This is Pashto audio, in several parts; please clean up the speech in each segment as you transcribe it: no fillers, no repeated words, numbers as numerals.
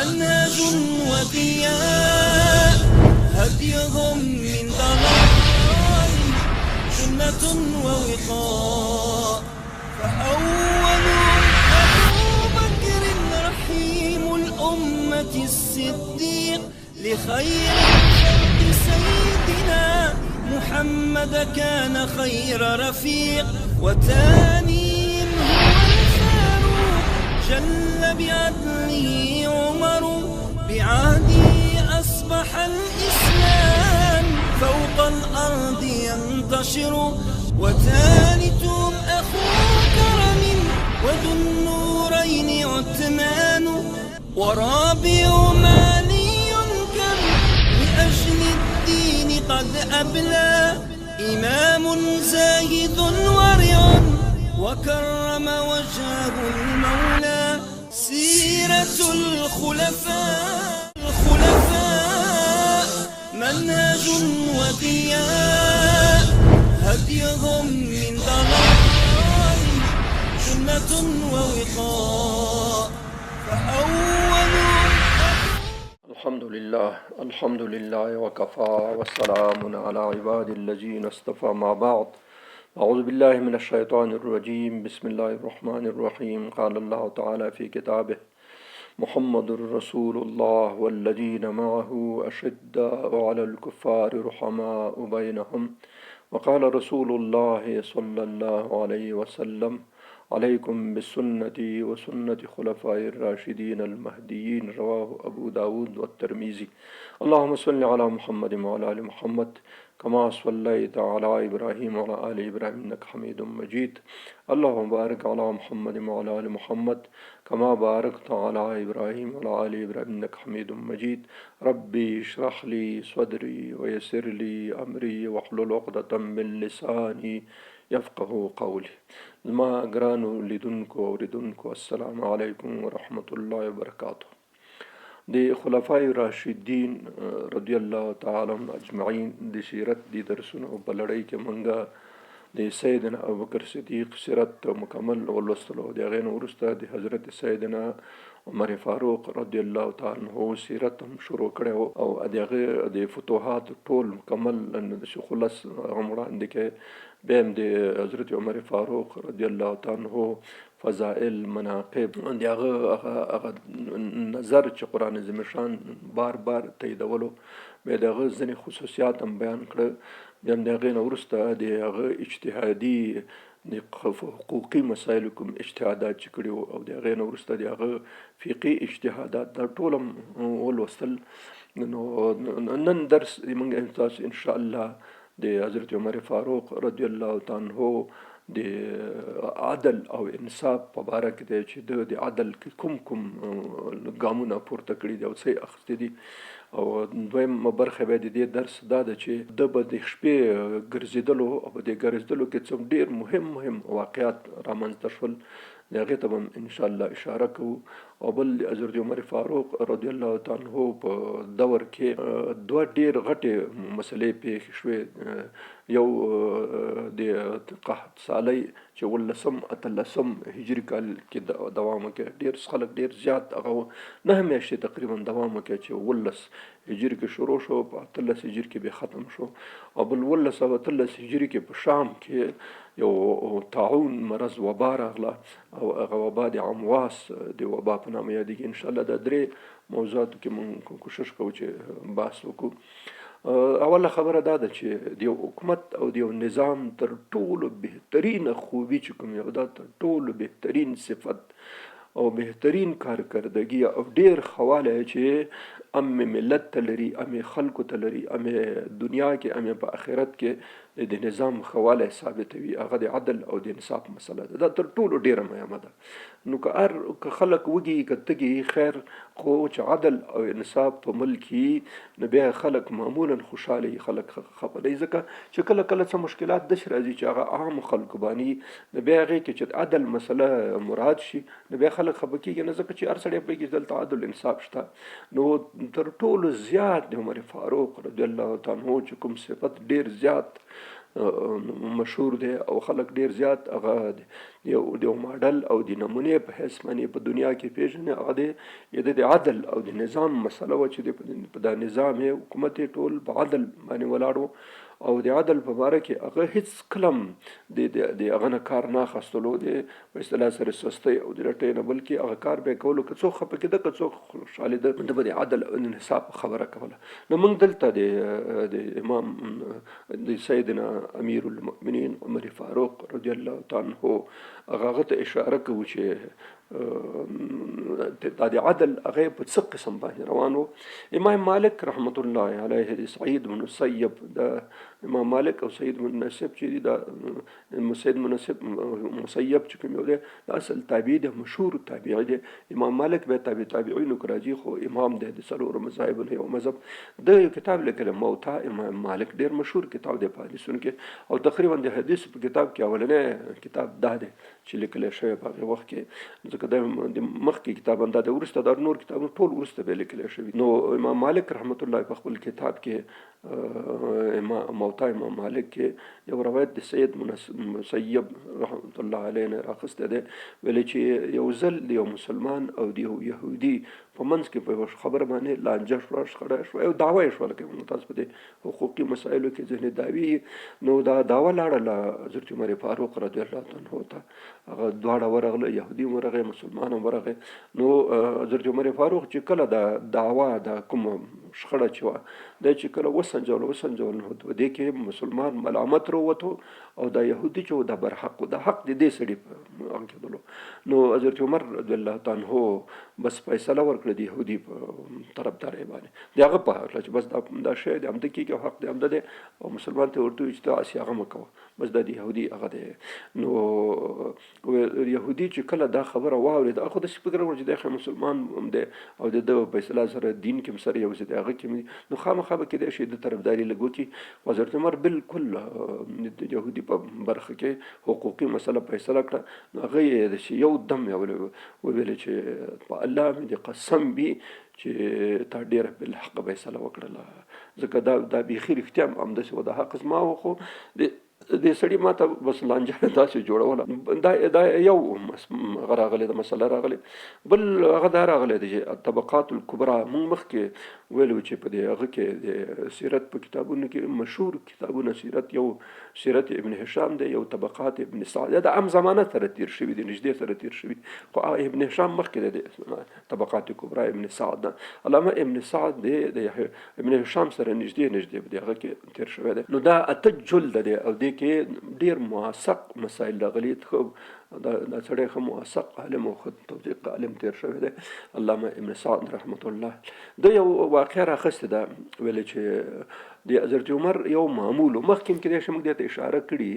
منهج وضياء هديهم من ضلال سنة ووقاء فأولهم أبو بكر رحيم الأمة الصديق لخير الخلق سيدنا محمد كان خير رفيق وتانيهم هو الفاروق جل بعدله عمر بعهده أصبح الإسلام فوق الأرض ينتشر وثالثهم أخو كرم وذو النورين عثمان ورابعهم علي كم لأجل الدين قد أبلى إمام زاهد ورع وكرم وجهه المولى سيرة الخلفاء منهج وضياء هديهم من ضلال سنة ووقاء فأولهم الحمد لله وكفى والسلام على عباد الذين اصطفى ما بعد أعوذ بالله من الشيطان الرجيم بسم الله الرحمن الرحيم قال الله تعالى في كتابه محمد رسول الله والذين معه أشداء على الكفار رحماء بينهم وقال رسول الله صلى الله عليه وسلم عليكم بسنتي وسنة خلفاء الراشدين المهديين رواه أبو داود والترمذي اللهم صل على محمد وعلى آل محمد كما صليت على إبراهيم وعلى آل إبراهيم إنك حميد مجيد اللهم بارك على محمد وعلى آل محمد كما باركت على إبراهيم وعلى آل إبراهيم إنك حميد مجيد ربي اشرح لي صدري ويسر لي أمري واحلل عقدة من لساني يفقه قولي زما ګرانو لیدونکو اوریدونکو السلام علیکم ورحمة الله وبرکاته. د خلفای راشدین رضی الله تعالی عنهم اجمعین د سیرت د درسونو په لړۍ کې مونږه د سیدنا ابوبکر صدیق سیرت مکمل ولوستلو د هغې نه وروسته د حضرت سیدنا عمر فاروق رضی الله تعالی عنه سیرت هم شروع کړی او د هغې د فتوحات ټول مکمل خلص هم وړاندې کې بیا هم د حضرت عمر فاروق رضی الله تعالی عنه فضائل مناقب د هغه نظر چې قرآن عظیم شان بار بار تاییدولو بیا د هغه ځینې خصوصیات هم بیان کړه بیا هم د هغې نه وروسته د هغه اجتهادي د حقوقي مسایلو کوم اجتهادات چې کړي وو او د هغې نه وروسته د هغه فقهي اجتهادات دا ټول هم ولوستل. نو نن درس موږ تاسو انشاءالله د حضرت عمر فاروق رضی الله تعالی عنه د عدل او انصاف په باره کې دی چې د عدل کوم ګامونه پورته کړي دي او څه یې اخیستي دي او دویمه برخه به د دې درس دا ده چې د به د شپې ګرځېدلو او په دې ګرځېدلو کې څوم ډېر مهم واقعات رامنځته شول د هغې ته به هم انشاءالله اشاره کوو. او بل د حضرت عمر فاروق رضی الله تعالی عنه په دور کې دوه ډېر غټې مسلې پېښې شوې. یو د قحط سالۍ چې 18 هجري کال کې دوام وکړ، ډېر خلک ډېر زیات هغه 9 میاشتې تقریبا دوام وکړ چې 18 هجري کې شروع شو په 18 هجري کې به ختم شو. او بل 18 هجري کې په شام کې یو طاعون مرض وبا راغله او هغه وبا د امواس د وبا په نامه یادېږي. انشاءالله دا درې موضوعاتو کې مونږ کوشش کوو چې بحث وکړو. اوله خبره دا ده چې د یو حکومت او د یو نظام تر ټولو بهترینه خوبي چې کوم یو دا تر ټولو بهترین صفت او بهترین کارکردګي او ډېر خواله چې امې ملت ته لري، امې خلکو ته لري، امې دنیا کې، امې په آخرت کې د نظام خواله ثابتوي، هغه د عدل او د انصاف مسله ده. دا تر ټولو ډېره مهمه ده. نو که خلک وږي که تږي خیر، خو چې عدل او انصاف په ملک وي نو بیا خلک معمولا خوشحاله وي، خلک خفه نه وي. ځکه چې کله څه مشکلات داسې راځي چې هغه عام خلکو باندې نو بیا هغې کې چې عدل مسله مراد شي نو بیا خلک خفه کېږي نه، ځکه چې هر سړی پوهېږي چې دلته عدل انصاف شته. نو تر ټولو زیات د عمر فاروق رضی الله تعالی عنه چې کوم صفت ډېر زیات مشهور دی او خلک ډیر زیات هغه د یو ماډل او د نمونې په حیث باندې په دنیا کې پیژني. هغه د عدل او د نظام مسله و چې په دا نظام حکومت ټول په عدل باندې ولاړو او د عدل په باره کې هغه هیڅ کلم د هغه نه کار نه اخیستلو دی په اصطلاح سره سستۍ او د رټۍ نه، بلکې هغه کار به یې کولو که څوک خفه کېده که څوک خوشحالېده ده به د عدل او انصاف خبره کوله. نو موږ دلته د امام د سیدنا أمیرالمؤمنین عمر فاروق رضی الله تعالی عنه هغه ته اشاره کوو چې دا د عدل هغه په څه قسم باندې روان و. امام مالک رحمت الله علیه د سعید بن مسیب د امام مالک او سعید بن مسیب چې دا سعید بن مسیب چې کوم یو دی د اصل تابعی دی، مشهور تابعی دی. امام مالک به تابعینو کې راځي خو امام دی د څلورو مذاهبو نه یو مذهب د یو کتاب لیکلی موطا امام مالک ډېر مشهور کتاب دی په حدیثونو کې او تقریبا د حدیث په کتاب کې اولنی کتاب دا دی چې لیکلی شوی په هغه وخت کې، ځکه د مخکې کتابونه دا د وروسته دا نور کتابونه ټول وروسته به لیکلی شوي. نو امام مالک رحمت الله په خپل کتاب کې موطا امام مالک کې یو روایت د سید مسیب رحمت الله علیه نه راخسته دی، ویلي چې یو ځل د یو مسلمان او د یو یهودي په منځ کې په یوه خبره باندې لانجه شوه، شخړه شوه، یو دعوه یې شوله کوي تاسو په دې حقوقي مسایلو کې ځینې دعوې. نو دا دعوه لاړله حضرت عمر فاروق رضی الله عنه ته، هغه دواړه ورغله، یهودي هم ورغی مسلمان هم ورغی. نو حضرت عمر فاروق چې کله دا دعوه د کوم شخړه چې وه دا چې کله وسنجول نو دې کې مسلمان ملامت راووتو او دا یهودي چې دا برحق و، دا حق د دې سړي په هغه کېدلو. نو حضرت عمر رضی الله تعالی عنه بس فیصله ورکړه د یهودي په طرفدارۍ باندې د هغه په هکله چې بس دا شی د همده کېږي او حق د همده دی او مسلمان ته ورته وایي چې ته هسې هغه مه کوه، بس دا د یهودي هغه دی. نو یهودي چې کله دا خبره واورېد هغه خو داسې فکر وکړ چې دی مسلمان هم دی او د ده په اصطلاح سره دین کې هم سره یو څه دی هغه کې نو خامخا به کېدای شي د طرفداري لږ وکړي. حضرت عمر بالکل د یهودي په برخه کې حقوقي مسله فیصله کړه. نو هغه یې یو دم وویل چې په الله مې د قسم وي چې تا ډېره بالحق فیصله وکړله، ځکه دا بیخي رښتیا هم همداسې و، د حق زما و خو د سړي ما ته بس لانجه داسې جوړوله. دا یو هغه راغلی د مسله راغلی. بل هغه دا راغلی دی چې طبقات الکبرا موږ مخکې ویلو چې په دې هغه کې د سیرت په کتابونو کې مشهور کتابونه سیرت یو سیرت ابن هشام دی، یو طبقات ابن سعد د عام زمانه سره تیر شوي دي، نږدې سره تیر شوي، خو ابن هشام مخکې دی طبقات کبرا ابن سعد ده. علامه ابن سعد دی د ابن هشام سره نږدې دی هغه کې تیر شوی دی. نو دا اته جلد دی او دې کې ډیر موثق مسایل راغلي. خو دا سړی ښه موثق عالم او ښه توثیق عالم تیر شوی دی علامه ابن سعد رحمت الله. د یو واقعه راخسته ده ویلې چې د حضرت عمر یو معمول مخکې کېدای شي موږ دې ته اشاره کړي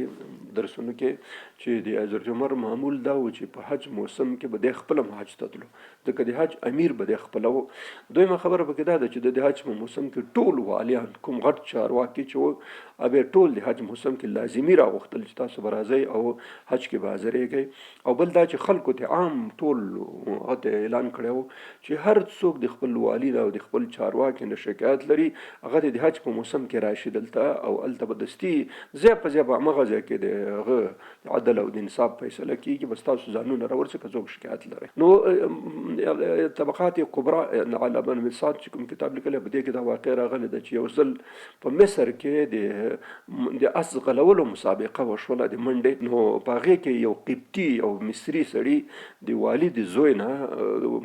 درسونو کې چې د حضرت عمر معمول دا و چې په حج موسم کې به د خپل حج ته تلو، ځکه د حج امیر به د خپل و. دویمه خبره به کې دا ده چې د حج په موسم کې ټول والیان کوم غټ چارواکي چې و ابه ټول د حج موسم کې لازمي راغوښتل چې تاسو به راځئ او حج کې به حاضرېږئ. او بل دا چې خلکو ته عام ټول هغه اعلان کړی و چې هر څوک د خپل والي او د خپل چارواکي نه شکایت لري هغه د حج په موسم کې راشي دلته او هلته به دستي ځای په ځای به همغه ځای کې د هغه عدل او د انصاف فیصله کېږي، بس تاسو ځانونه راورسئ که څوک شکایت لرئ. نو طبقات کبرا علامه ابن سعد چې کوم کتاب لیکلی په دې کې دا واقع راغلی ده چې یو ځل په مصر کې د اس غلولو مسابقه وشوله د منډې. نو په هغې کې یو قبطي او مصري سړي د والي د زوی نه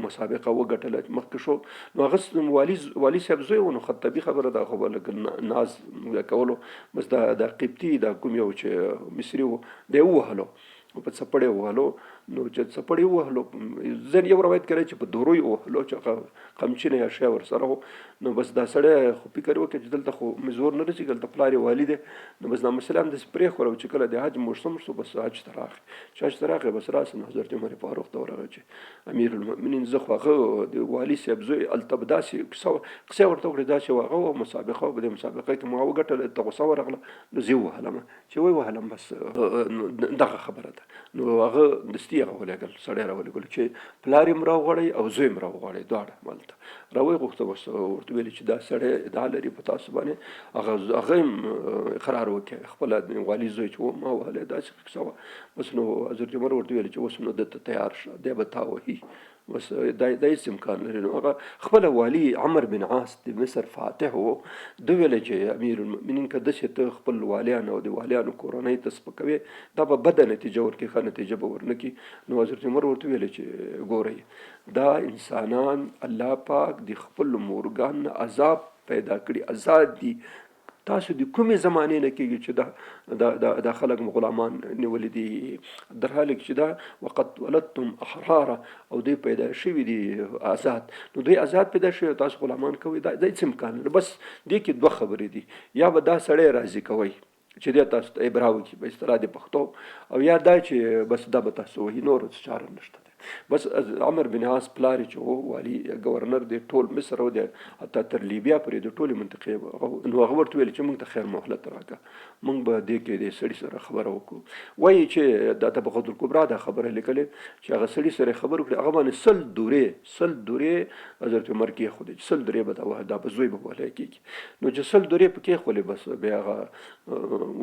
مسابقه وګټله مخکې شو. نو هغه والي صاحب زوی و، نو خطبي خبره ده خو به ناز کولو، بس دا قبطي دا کوم یو چې مصري و دی ووهلو په څپړې ووهلو. نو چې څپړې ووهلو ځین یو روایت کوي چې په دوروی ووهلو چې هغه قمچینه یا شی ورسره و. نو بس دا سړی خو فکر وکړي چې دلته خو مې زور نه رسېږي، دلته پلار یې والي دی. نو بس دا مسله همداسې پرېښوله چې کله د حج موسم شو بس حج ته راغی. چې حج ته راغی بس راسه نو حضرت عمر فاروق ته ورغی چې امیرالمؤمنین زه خو هغه د والي صاحب زوی هلته به داسې قصه ورته وکړې داسې و هغه مسابقه و، په دې مسابقه کې ما وګټله ته غوسه ورغله. نو زه یې ووهلم چې ویې وهلم بس دغه خبره ده. نو هغه دستي هغه ولېږل سړی راولېږل چې پلار یې راوغواړئ او زوی یې راوغواړئ دواړه هملته راویې غوښته بس ورته ویلې چې دا سړی ادعا لري په تاسو باندې هغه هم اقرار وکړي خپله والي زوی چې و ما وهلی داسې قصه وه بس نو حضرت عمر ورته ویلې چې اوس نو ده ته تیار شه دی به تا وهي بس دا هېڅ امکان لري نو هغه خپله والي عمر بن عاص د مصر فاتح و ده ویلی چې امیرالمؤمنین که داسې ته خپل والیان او د والیانو کورنۍ ته سپکوې دا به بده نتیجه ورکړي ښه نتیجه به ورنه کړي نو حضرت عمر ورته ویلی چې ګورئ دا انسانان الله پاک د خپل مورګان نه عذاب پیدا کړي آزاد دي تاسو د کومې زمانې نه کېږي چې دا خلک غلامان نیولي دي در حال کې چې دا وقت ولدتم احرارا او دوی پیدا شوي دي آزاد نو دوی آزاد پیدا شوي تاسو غلامان کوئ دا هېڅ امکان نه بس دې کې دوه خبرې دي یا به دا سړی راضي کوئ چې دی تاسو ته ابرا وکړي په اصطلاح د پښتو او یا دا چې بس دا به تاسو وهي نور څه چاره نشته دی بس عمر بن عاص پلار چې و والي ګورنر دی ټول مصر او د حتی تر لیبیا پورې د ټولې منطقې نو هغه ورته ویل چې موږ ته خیر مهلت راکړه موږ به دې کې د سړي سره خبره وکړو وایي چې د طبقة الکبرا دا خبره لیکلې چې هغه سړي سره خبرې وکړي هغه باندې سل دورې حضرت عمر کېښودې چې سل دورې به دا وه دا به زوی به وهلی کېږي نو چې سل دورې په کېښولې بس بیا هغه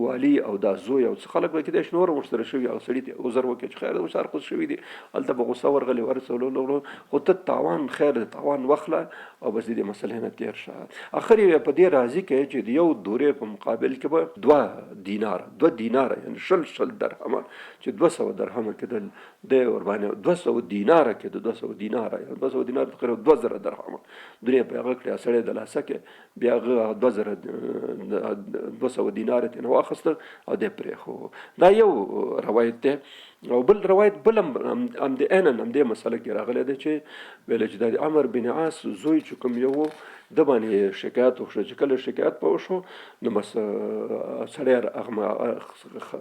والي او دا زوی او څه خلک به کېدای شي نور ورسره شوي هغه سړي ته عذر وکړي چې خیر اوس هر څه شوي دي هلته به غوسه ورغلی ورسولو خو ته تاوان خیر د تاوان واخله او بس دې مسلې نه تېر شه اخر یې په دې راضي کړي چې د یو دورې په مقابل کې به دوه دیناره یعنې شل درهمه چې 200 درهمه کېدل دی ورباندې 200 دیناره کېده 200 دیناره 200 دیناره تقریبا 2000 درهمه دنیا په هغه کړی سړی د لاسه کې بیا هغه 200 دیناره ترې واخیسته او دی پرېښو دا یو روایت دی او بل روایت بل هم همدې مسله کې راغلی دی چې ویلی چې دا د عمر بن عاص زوی چې کوم یو د باندې شکایت وشو چې کله شکایت په وشو نو بس سړی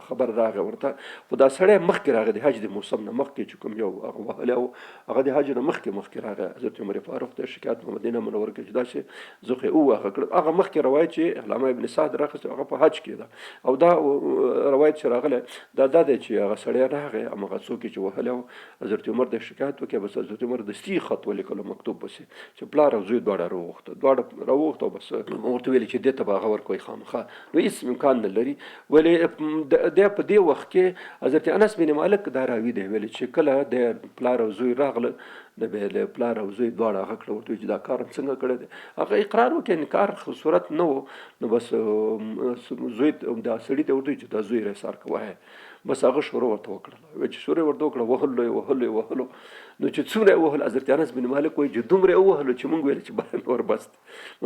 خبر راغی ورته خو دا سړی مخکې راغی د حج د موسم نه مخکې چې کوم یو هغه وهلی او هغه د حج نه مخکې راغی حضرت عمر فاروق ته شکایت په مدینه منوره کې چې داسې زه خو یې ووهه کړم هغه مخکې روایت چې علامه ابن سعد راخیستی هغه په حج کې ده او دا روایت چې راغلی دا دی چې هغه سړی راغی همغه څوک چې وهلی و حضرت عمر ته شکایت وکړي بس حضرت عمر دستي خط ولیکلو مکتوب پسې چې پلار او زوی دواړه راوغوښته او بس ورته ویلې چې دې ته به هغه ورکوئ خامخا نو هېڅ امکان نه لري ولې دی په دې وخت کې حضرت انس بن مالک دا راوي دی ویلې چې کله د پلار او زوی راغله د بیا پلار او زوی دواړه هغه کړه ورته چې دا کار څنګه کړی دی هغه اقرار وکړي انکار صورت نه و نو بس زوی دا سړي ته ورته چې دا زوی رسار کوه بس هغه شروع ورته وکړله چې شروع ورته وکړه وهلو نو چې څومره یې وهل حضرت انس بن مالک وایي چې دومره یې ووهلو چې موږ ویل چې بله نور بس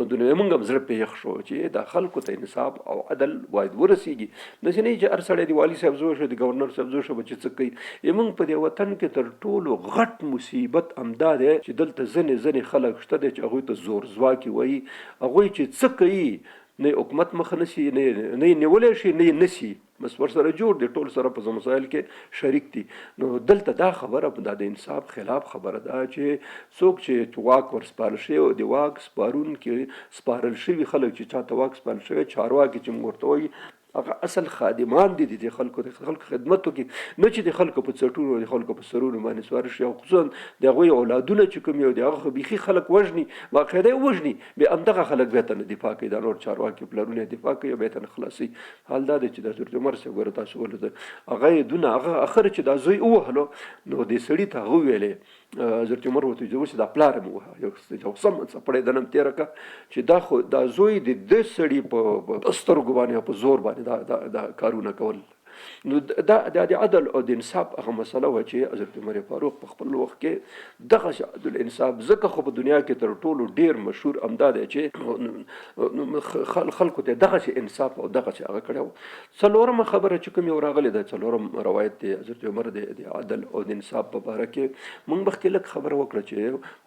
نو دنیا موږ هم زړه پرې یخ شو چې دا خلکو ته انصاف او عدل باید ورسېږي داسې نه چې هر سړی د والي صاحب زوی شو د ګورنر صاحب زوی شو به چې څه کوي موږ په دې وطن کې تر ټولو غټ مصیبت همدا دی چې دلته ځینې خلک شته دی چې هغوی ته زور زواکي وایي هغوی چې څه کوي نه حکومت مخه نشي نه یې نیولی شي نه یې نشي بس ورسره جوړ دي ټول سره په مسایل کې شریک دي نو دلته دا خبره دا د انصاف خلاف خبره ده چې څوک چې واک ورسپارل شوی او د واک سپارون کې سپارل شوي خلک چې چاته واک سپارل شوی چارواکي چې موږ ورته وایي هغه اصل خادمان دي د خلکو خدمت وکړي نه چې د خلکو په څټونو د خلکو په سرونو باندې سوار شي او خصوصا د هغوی اولادونه چې کوم یو د هغه خو بیخي خلک وژني باقاعده یې وژني بیا همدغه خلک بیا ته نه دفاع کوي دا نور چارواکي پلرونه یې دفاع کوي بیا ته نه خلاصوي حال دا دی چې د حضرت عمر صاحب ګوره تاسو ولده هغه یې دونه هغه اخر چې دا زوی ووهلو نو دې سړي ته هغه ویلې حضرت عمر ورته چې اوس دا پلار مې ووهه یو سم څپړی دنم تېره کړه چې دا خو دا زوی د ده سړي په سترګو باندې او په زور باندې دا کارونه کول نو دا د عدل او د انصاف هغه مسله وه چې حضرت عمر فاروق په خپل وخت کې دغه عدل انصاف ځکه خو په دنیا کې تر ټولو ډیر مشهور همدا دی چې خلکو ته دغسې انصاف او دغسې هغه کړی و څلورمه خبره چې کوم یو راغلی ده څلورم روایت دی حضرت عمر د عدل او د انصاف په باره کې موږ مخکې لږ خبره وکړه چې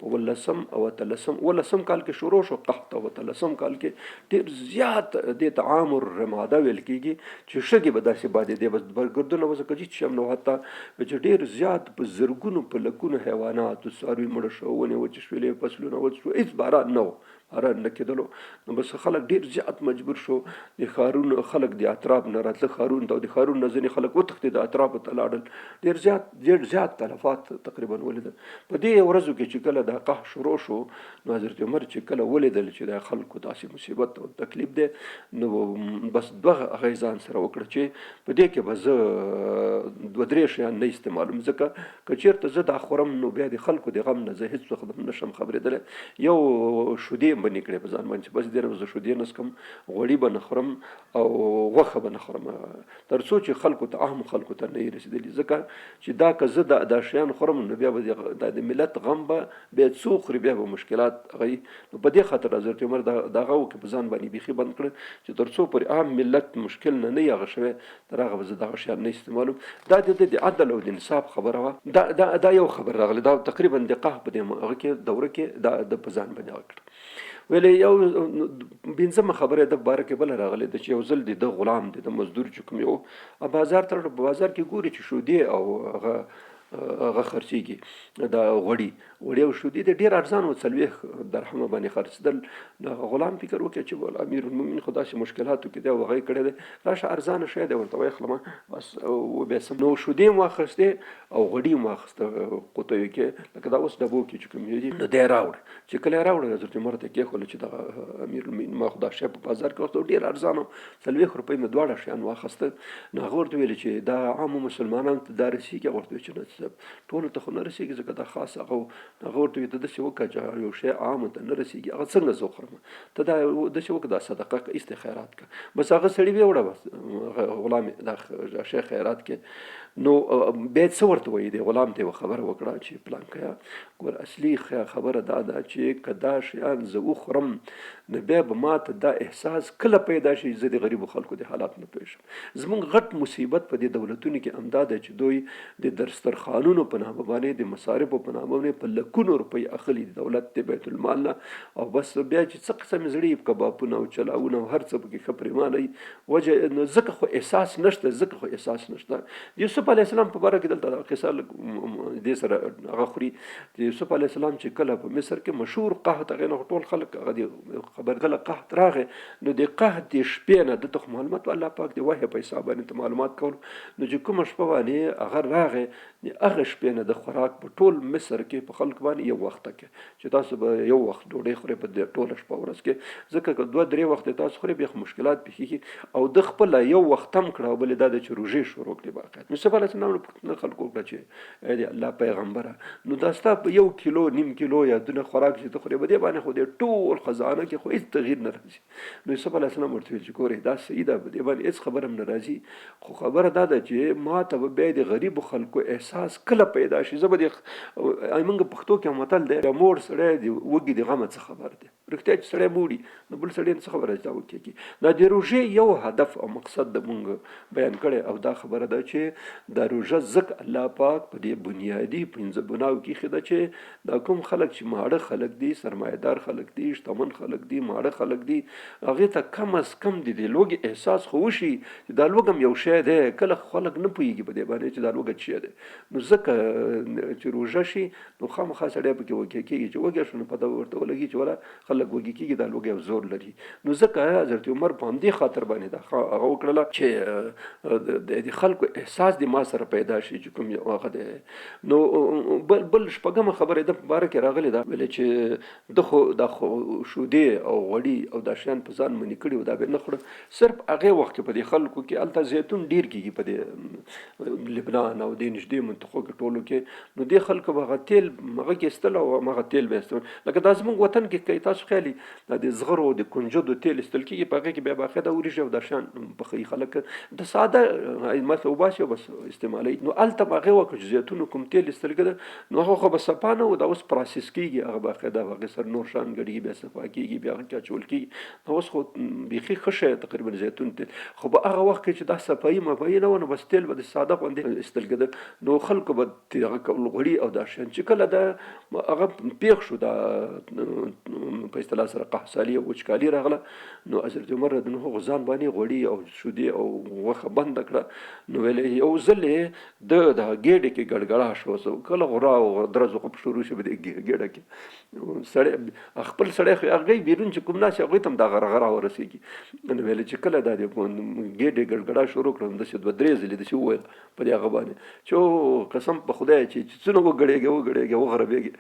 په ولسم کال کې شروع شو قحط او 13 کال کې ډېر زیات دې ته عام الرماده ویل کېږي چې شګې به داسې بادې دی بس برګردونه به زه کجي شم نو حتی چې ډېر زیات په زرګونو په لکونو حیوانات څاروي مړه شو ونې وچې شولې فصلونه وچ شو هېڅ باران نه و اره نه کېدلو. نو بس خلک ډېر زیات مجبور شو د ښارونو خلک د اطراف نه راتله ښارونو ته او د ښارونو نه ځینې خلک وتښتېد اطرافو ته لاړل. ډېر زیات تلفات تقریبا ولیدل. په دې ورځو کې چې کله دا قحط شروع شو نو حضرت عمر چې کله ولیدل چې دا خلکو داسې مصیبت او تکلیف دی نو بس دوه هغه ځان سره وکړه چې په دې کې به زه 2-3 شیان نه استعمالوم، ځکه که چېرته زه دا خورم نو بیا د خلکو د غم نه زه هېڅ وخت نشم خبرېدلی. یو شودې به نې کړې په ځان باندې چې بس دې نه به زه شودې نه څکم، غوړي به نه خورم او غوښه به نه خورم، تر څو چې خلکو ته عام خلکو ته نه یې رسېدلي. ځکه چې دا که زه دا شیان خورم نو بیا به د ملت غم به بیا څو خوري، بیا به مشکلات هغوی. نو په دې خاطر حضرت عمر دغه وکړي په ځان باندې بیخي بند کړه چې تر څو پورې عام ملت مشکل نه هغه شوی تر هغه به زه دغه شیان نه استعمالوم. دا د عدل او د انصاف خبره وه. دا یو خبر راغلی، دا تقریبا د قحط په دې هغه کې دوره کې دا د په ځان باندې هغه کړه. ویلې یو 5مه خبره د باره کې بله راغلی ده چې یو ځل د غلام دی د مزدور چې کوم یو بازار ته په بازار کې ګوري چې شودې او هغه خرڅېږي دا غوړي او شودې د ډېر ارزان و 40 درهمه باندې خرڅېدل. نو غلام فکر وکړي چې بول امیرالمؤمنین خو داسې مشکلاتو کې دی او هغه یې کړی دی، راشه ارزانه شی دی ورته واخلم بس وبیسم. نو شودې مو واخیستې او غوړي مو واخیسته قوطیو کې لکه دا اوس ډبو کې چې کوم دي. نو دی یې راوړه، چې کله یې راوړه حضرت عمر ته کېښوله چې دغه امیرالمؤمنین ما خو دا شی په بازار کې واخیسته ډېر ارزانه 40 روپۍ مې دواړه شیان واخیسته. نو هغه ورته ویلې چې دا عامو مسلمانانو ته دا رسېږي؟ هغه ورته ویل چې نه ټولو ته خو نه رسېږي ځکه دا خاص هغه ورته وایي ته داسې وکړه چې یو شی عامو ته نه رسېږي هغه څنګه زه وخورم، ته دا داسې وکړه دا صدقه که ایسته خیرات کړه. بس هغه سړي ویې وړه بس غلام دا شی خیرات کې. نو بیا څه ورته وایي دی غلام ته یوه خبره وکړه چې پلانکیا ګور اصلي خبره دا ده چې که دا شیان زه وخورم نو بیا به ما ته دا احساس کله پیدا شي زه د غریبو خلکو د حالات نه پوه شم. زموږ غټ مصیبت په دې دولتونو کې همدا ده چې دوی د دسترخوانونو په نامه باندې د مصارفو په نامه باندې په لکونو روپۍ اخلي د دولت د بیت المال نه، او بس بیا چې څه قسم زړې کبابونه او چلاونه او هر څه پکې ښه پرېمانوي وجه نو ځکه خو احساس نشته. یوسف علیه السلام په باره کې دلته دا قصه دې سره هغه خوري چې یوسف علیه السلام چې کله په مصر کې مشهور قحط هغې نه ټول خلک هغه د خبرګله قحط راغی نو د قحط د شپې نه دته خو معلومات الله پاک د وحی په حساب باندې معلومات کول. نو چې کومه شپه باندې هغه راغی هغه شپې نه د خوراک په ټول مصر کې په خلک باندې یو وخت کې چې تاسو به یو وخت ډوډۍ خورئ په ټوله شپه ورځ کې، ځکه که 2-3 وخت تاسو خورئ بیا مشکلات پېښېږي. او د خپله یو وخت هم کړه او بلې دا ده چې روژې شروع کړي باقاعده. یوسف علیه السلام پوښتنه خلکو وکړه چې ای د الله پیغمبره نو دا ستا په 1 کیلو نیم کیلو یا دونه خوراک چې ته خورې په دې باندې خو دې ټول خزانه کې خو هېڅ تغییر نه راځي. نو یوسف علیه السلام ورته ویل چې ګورئ دا صحیح ده په دې باندې هېڅ خبره هم نه راځي، خو خبره دا ده چې ما ته به بیا د غریبو خلکو احساس کله پیدا شي. زه به موږ پښتو کې متل دی د مور سړی د وږي د غمه څه خبر دی، رښتیا چې سړی موړي نو بل سړی څه خبره چې دا وکړي. دا د روژې یو هدف او مقصد د موږ بیان کړی او دا خبره ده چې دا روژه ځکه الله پاک په دې بنیادي 5 بناو کې ایښې ده چې دا کوم خلک چې ماړه خلک دي، سرمایه‌دار خلک دي، شتمن خلک دي، ماړه خلک دي، هغې ته کم از کم د دې لوږې احساس خو وشي چې دا لوږه هم یو شی دی. کله خلک نه پوهېږي په دې باندې چې دا لوږه څه شی دی. نو ځکه چې روژه شي نو خامخا سړی پکې وږی کېږي چې وږی شو نو پته ورته ولګي چې ولا خلک وږي کېږي دا لوږه یو زور لري. نو ځکه حضرت عمر په همدې خاطر باندې دا هغه وکړله چې د خلکو احساس د ما سره پیدا شي چې کوم یو هغه دی. نو بل شپږمه خبره د په باره کې راغلې ده ویلې چې دا خو شودې او غوړي او دا شیان په ځان منې کړي او دا به نه خورم. صرف هغې وخت کې په دې خلکو کې هلته زیتون ډېر کېږي په دې لبنان او دې نږدې منطقو کې ټولو کې. نو دې خلکو به هغه تیل هغه کې ایستل او هغه تیل به ایستل لکه دا زموږ وطن کې کوي تاسو خیالي دا د زغرو د کنجدو تیل ایستل کېږي په هغې کې بیا باقاعده وریژې او دا شیان پخوي خلک د ساده مثلا وباسي او بس استعمالوي. نو هلته به هغې وکړه چې زیتونو کوم تیل ایستل کېده نو هغه خو به صفا نه و، دا اوس پروسس کېږي هغه باقاعده هغې سره نور شیان ګډېږي بیا صفا کېږي بیا هغه کې اچول کېږي. نو اوس خو بیخي ښه شی تقریبا زیتون تیل، خو په هغه وخت کې چې دا صفایي مفایي نه وه نو بس تیل به د ساده غوندې ایستل کېده. نو خلکو به هغه کول غوړي او دا شیان چې کله دا هغه پېښ شو دا په اصطلاح سره قحطسالي او وچکالي راغله، نو حضرت عمر رضی الله عنه ځان باندې غوړي او شودې او غوښه بنده کړه. نو ویلې یو ځل د ګېډې کې ګډګړا شو، کله غورا او درزو خو شروع شو په دې ګېډه کې سړی خپل سړی خو هغه بیرون چې کوم ناس هغوی ته هم دا غرغره ورسېږي. نو ویلې چې کله دا د ګېډې ګډګړا شروع کړم داسې 2-3 ځلې داسې وویل په دې هغه باندې چې قسم په خدای چې څونه وګړېږي وغربېږي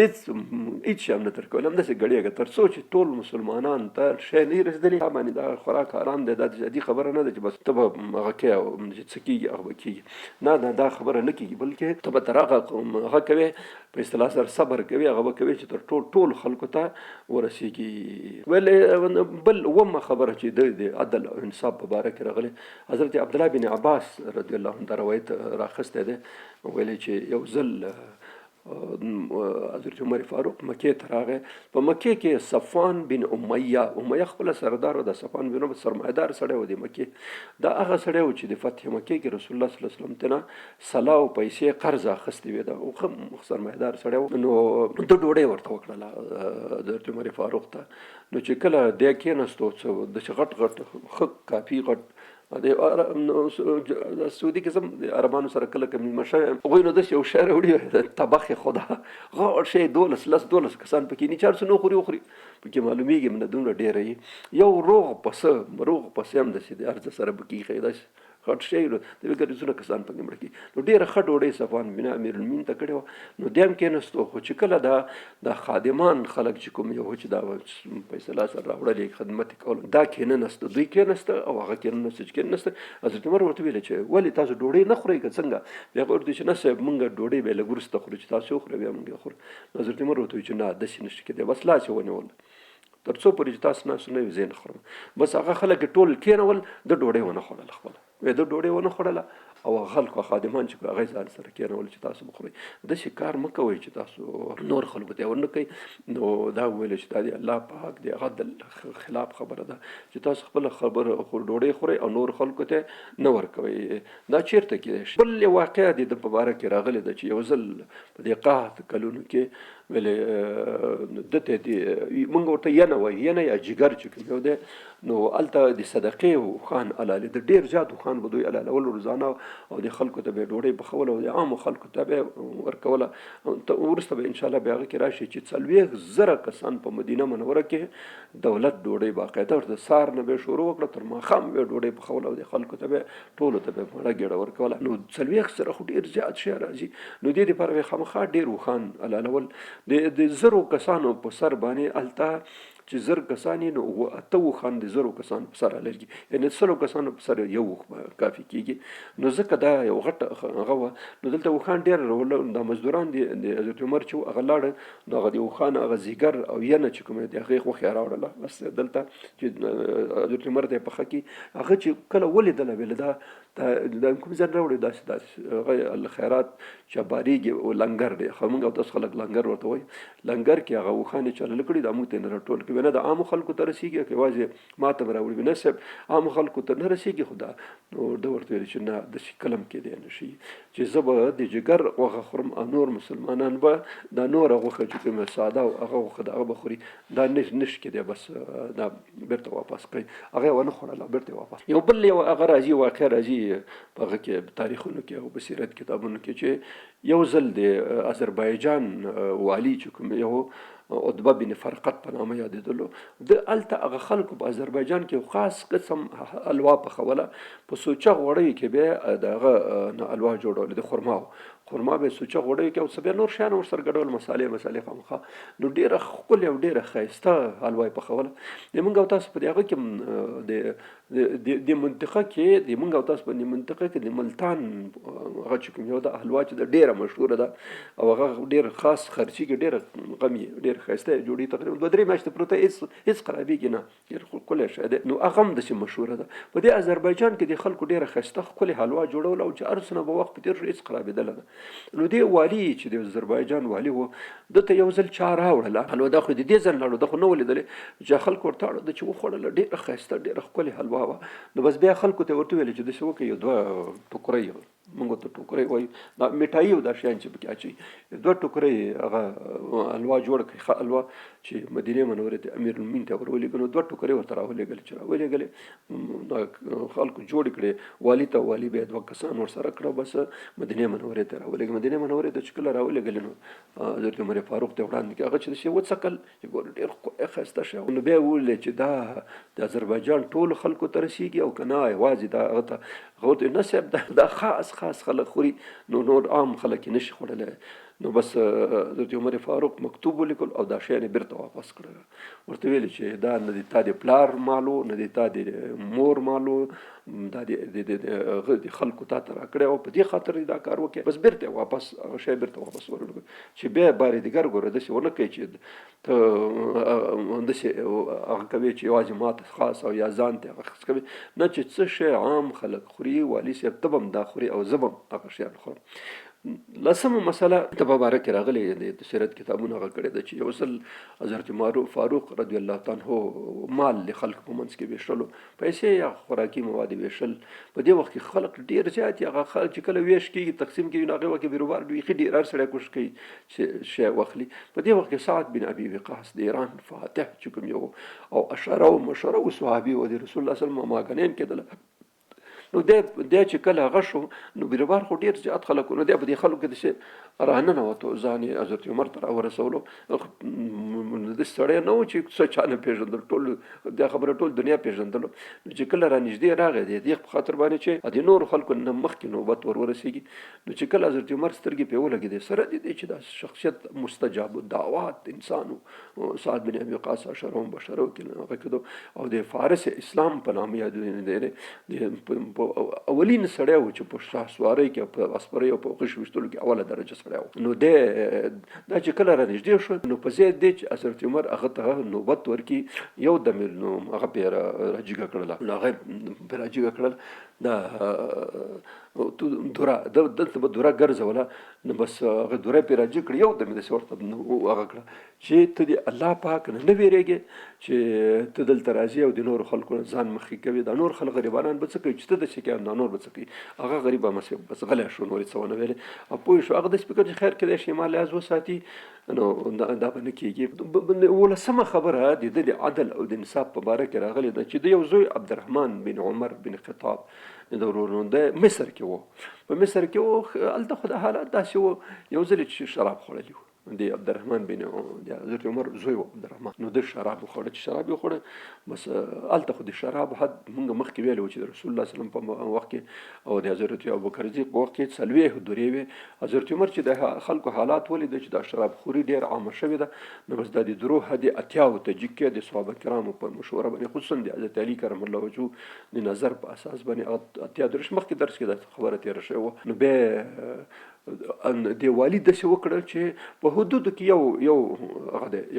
هېڅ شی هم نه تر کولی، همداسې ګډېږه تر څو چې ټول مسلمانان ته شی نه وي رسېدلي. دا باندې دا خوراک حرام دی، دا جدي خبره نه ده چې بس ته به هغه کوې او چې څه کېږي هغه به کېږي. نه دا خبره نه کېږي، بلکې ته به تر هغه کوې په اصطلاح سره صبر کوي، هغه به کوي چې تر ټول خلکو ته ورسېږي. ولې بل اومه خبره چې د عدل او انصاف په باره کې راغلی، حضرت عبدالله بن عباس رضی الله عنه دا روایت راخستی دی، ویلی چې یو ځل حضرت عمر فاروق مکې ته راغی. په مکې کې صفوان بن امیه خپله سردار و، د صفوان بن امیه سرمایه‌دار سړی و د مکې. دا هغه سړی و چې د فتح مکې کې رسول الله صلی الله علیه وسلم ته نه سلا او پیسې قرض اخیستې وې، دا سرمایه‌دار سړی و. نو د ډوډۍ ورته وکړله حضرت عمر فاروق ته. نو چې کله دی کېناستو څه داسې غټ ښه کافي غټ د سعودي کې زم د عربانو سره کله که مېلمه شوی هغوی نو داسې یو شی راوړي طبخ خدا غټ شی 12 کسان پکې نه 400 نه خوري پکې معلومیږي نه دومره ډېره یي. یو روغ پسه هم داسې د ارزه سره پکې ایښی داسې غټ شی د فکر څونه کسان پکې مړه کړي. نو ډېره ښه ډوډۍ صفوان بن امیرالمؤمنین ته کړې وه. نو دی هم کېناستو، خو چې کله دا خادمان خلک چې کوم یو چې دا په اصطلاح سره راوړلې خدمت یې کول دا کېناسته، دوی کېناسته او هغه کېناسته چې کېناسته حضرت عمر ورته ویل چې ولې تاسو ډوډۍ نه خورئ که څنګه؟ بیا هغه ورته چې نه صاحب مونږ ډوډۍ به لږ وروسته خورو چې تاسو وخورئ بیا مونږ خورو. حضرت عمر ورته ویل چې نه داسې نشي کېدی، بس لاس یې ونیول تر څو پورې چې تاسو ناست نه وي زه نه خورم. بس هغه خلک ټول کېنول، د ډوډۍ ونه خوړله خپله د ډوډۍ ونه خوړله او خلکو خادمان چې هغه ځان سره کېنول چې تاسو به خورئ. داسې کار مه کوئ چې تاسو نور خلکو ته ونه کوئ. نو دا وویل چې دا د الله پاک د عدل خلاف خبره ده چې تاسو خپله خبره ډوډۍ خورئ او نور خلکو ته نه ورکوئ. دا چېرته کېدای شي؟ بل یو واقعه د ده په باره کې راغلې ده چې یو ځل په دې قحط کلونو کې ویلې دته مونږ ورته ینه وایي، ینه یا جګر چې کوم یو دی. نو هلته د صدقې وخان حلالې د ډېر زیات وخان به دوی حلالول روزانه او د خلکو ته به یې ډوډۍ پخوله او د عامو خلکو ته به یې ورکوله. وروسته به انشاءالله بیا هغه کې راشي چې 40,000 کسان په مدینه منوره کې دولت ډوډۍ باقاعده ورته سهار نه به یې شروع وکړه تر ماښام به یې ډوډۍ پخوله او د خلکو ته به ټولو ته به یې مړه ګېډه ورکوله. نو 40 سره خو ډېر زیات شی راځي. نو دې دپاره به یې خامخا ډېر وخان حلالول. د 100 کسانو په سر باندې هلته چې 100 کسان یې نو 8 وخان د 100 کسانو په سر حلالېږي، یعنې 100 کسانو په سر یو وخ کافي کېږي. نو ځکه دا یو غټه هغه وه. نو دلته وخان ډېر راوړل. دا مزدوران د حضرت عمر چې هغه لاړه نو هغه د وخان هغه زیګر او ینه چې کومه د هغې غوښې یې راوړله. بس دلته چې حضرت عمر ته یې پخه کړي هغه چې کله ولیدله ویله دا کوم ځای راوړې داسې هغه الخیرات چې بارېږي او لنګر دی. خو موږ او تاسو خلک لنګر ورته وایي. لنګر کې هغه وخان یې چلله کړي دا موږ ته یې نه راټول کړي. نه د عامو خلکو ته رسېږي که یوازې ما ته به راوړي نه صاحب عامو خلکو ته نه رسېږي. خو دا نو ده ورته ویل چې نه داسې کله هم کېدی نه شي چې زه به د جګر غوښه خورم او نور مسلمانان به دا نوره غوښه چې کومه ساده او هغه غوښه د هغه به خوري. دا نشي کېدی. بس دا بېرته واپس کړئ. هغه یې ونه خوړله بېرته یې واپس. یو بل یو هغه راځي واقع راځي په هغه کې تاریخونو کې او په سیرت کتابونو کې چې یو ځل د اذربایجان والي چې کوم یو عتبه بن فرقت په نامه یادېدلو د هلته هغه خلکو په اذربایجان کې خاص قسم حلوا پخوله. په سوچه غوړیو کې به د هغه حلوا جوړول د خرما به سوچه غوړیو کې او څه بیا نور شیان ورسره ګډول مسالې خامخا. نو ډېره ښکلې او ډېره ښایسته حلوا یې پخوله. د موږ او تاسو په دې هغه کې د منطقه کې د موږ او تاسو په دې منطقه کې د ملتان هغه چې کوم یو د حلوا چې د ډېره مشهوره ده او هغه ډېر خاص خرچیږي ډېره غمي ډېر ښایسته جوړي تقریبا 2-3 میاشتې پروته هېڅ خرابېږي نه ډېر ښکلی شی دی. نو هغه هم داسې مشهوره ده. په دې اذربایجان کې د خلکو ډېره ښایسته ښکلې حلوا جوړوله او چې هر څه نه به وخت په تېر شو هېڅ خرابېدله نه. نو دې والي چې د اذربایجان والي و ده ته یو ځل چا راوړله حلوا. دا خو د دې ځل لاړو ده خو نه ولیدلې چې خلکو ورته اړه ده چې وخوړله ډېره ښایسته ډېره ښکلې حلوا وه. نو بس بیا خلکو ته ورته ویلې چې داسې وکړئ یو 2 ټوکره موږ ته ټوکرۍ وایو دا میټایي او دا شیان چې پکې اچوي 2 ټوکرۍ هغه حلوا جوړ کړي ښه حلوا چې مدینې منورې ته امیرالمؤمنین ته ورولېږه نو 2 ټوکرۍ ورته راولېږلې چې راولېږلې خلکو جوړې کړې والي ته والي بیا 2 کسان ورسره کړه بس مدینې منورې ته راولېږه مدینې منورې ته چې کله راولېږلې نو حضرت عمر فاروق ته وړاندې کړه هغه چې د شی وڅکل چې ګوره ډېر ښایسته شی نو بیا وویل چې دا د اذربایجان ټولو خلکو ته رسېږي او که نه یوازې دا هغه ته نه صاحب دا خاص خلک خوري نو نور عام خلک یې نشي خوړلی نو بس حضرت عمر فاروق مکتوب ولیکل او دا شیان یې بیرته واپس کړه ورته ویل چې دا نه د تا د پلار مالو نه د تا د مور مالو دا د خلکو تا ته راکړی او په دې خاطر دا کار وکړي بس بیرته واپس هغه شی بیرته واپس ورولګو چې بیا بارې دیګر ګوره داسې ونه کوي چې ته داسې هغه کوي چې یوازې ما ته خاص او یا ځان ته هغه کوي نه چې څه شی عام خلک خوري والي صاحب ته به هم دا خوري او زه به هم هغه شیان خورم لسمه مسله ته په باره کې راغلی د سیرت کتابونه هغه کړی ده چې یو ځل حضرت فاروق رضی الله تعالی عنه مال د خلکو په منځ کې ویشلو پیسې یا خوراکي مواد ویشل په دې وخت کې خلک ډېر زیات هغه خلک چې کله ویش کېږي تقسیم کېږي نو هغې وخت کې بیروبار بیخي ډېر هر سړی کوشش کوي چې شی واخلي په دې وخت کې سعد بن ابي وقاص د ایران فاتح چې کوم یو او اشره او مشره او صحابي و د رسول الله صلی الله علیه وسلم ماګنین کېدل نو دی چې کله هغه شو نو بیروبار خو ډېر زیات خلکو نو دی په دې خلکو کې داسې راننوتو ځان یې حضرت عمر ته راورسولو داسې سړی نه و چې څه چا نه پېژندل ټول دا خبره ټول دنیا پېژندلو نو چې کله رانږدې راغی د دې په خاطر باندې چې د نورو خلکو نه مخکې نوبت ورسېږي نو چې کله حضرت عمر سترګې پرې ولګېدې سره د دې چې دا شخصیت مستجاب الدعوات انسان و سعد بن ابي وقاص اشره و بشره هغه کېدو او د فارس اسلام په نامه یادونه اولین سړی و چې په شهسوارۍ کې په اسپرۍ او په غش ویشتلو کې اوله درجه سړی و نو دا چې کله رانږدې شو نو په ځای دی چې حضرت عمر هغه ته نوبت ورکړي یو دم نو هغه پرې راجګه کړله نو هغه پرې راجګه کړل دا دلته به دوره ګرځوله نو بس هغه دوره پرې راجګ کړي یو دم داسې ورته هغه کړه چې ته د الله پاک نه ویرېږې چې ته دلته راځې او د نورو خلکو نه ځان مخکې کوي دا نور خلک غریبانان به څه کوي چې ته داسې کوې دا نور به څه کوي هغه غریب همسې بس غلی شو نور یې څه ونه ویلې او پوه شو هغه داسې فکر چې خیر کېدای شي ما لحاظ وساتي نو دا به نه کېږي 18مه خبره د ده د عدل او د انصاف په باره کې راغلې ده چې د یو زوی عبدالرحمن بن عمر بن خطاب د ورونو د مصر کې و په مصر کې و هلته خو د حالات داسې و یو ځل چې شراب خوړلی و د عبدالرحمن بن حضرت عمر زوی و عبدالرحمن نو د شراب خوړه چې شراب یې خوړه بس هلته خو د شراب حد مونږ مخکې ویلی و چې د رسول الله صلی الله علیه وسلم په وخت کې او د حضرت ابوبکر صدیق په وخت کې 40 درې وې حضرت عمر چې د خلکو حالات ولیده چې دا شراب خوري ډېر عامه شوې ده نو بس دا د درو حد اتیاو ته جګ کې د صحابه کرامو په مشوره باندې خصوصا د حضرت علي کرم الله وجهه د نظر په اساس باندې اتیا درش مخکې درس کې د خبره تېره شوې وه نو بیا د والي داسې وکړه چې په حدودو کې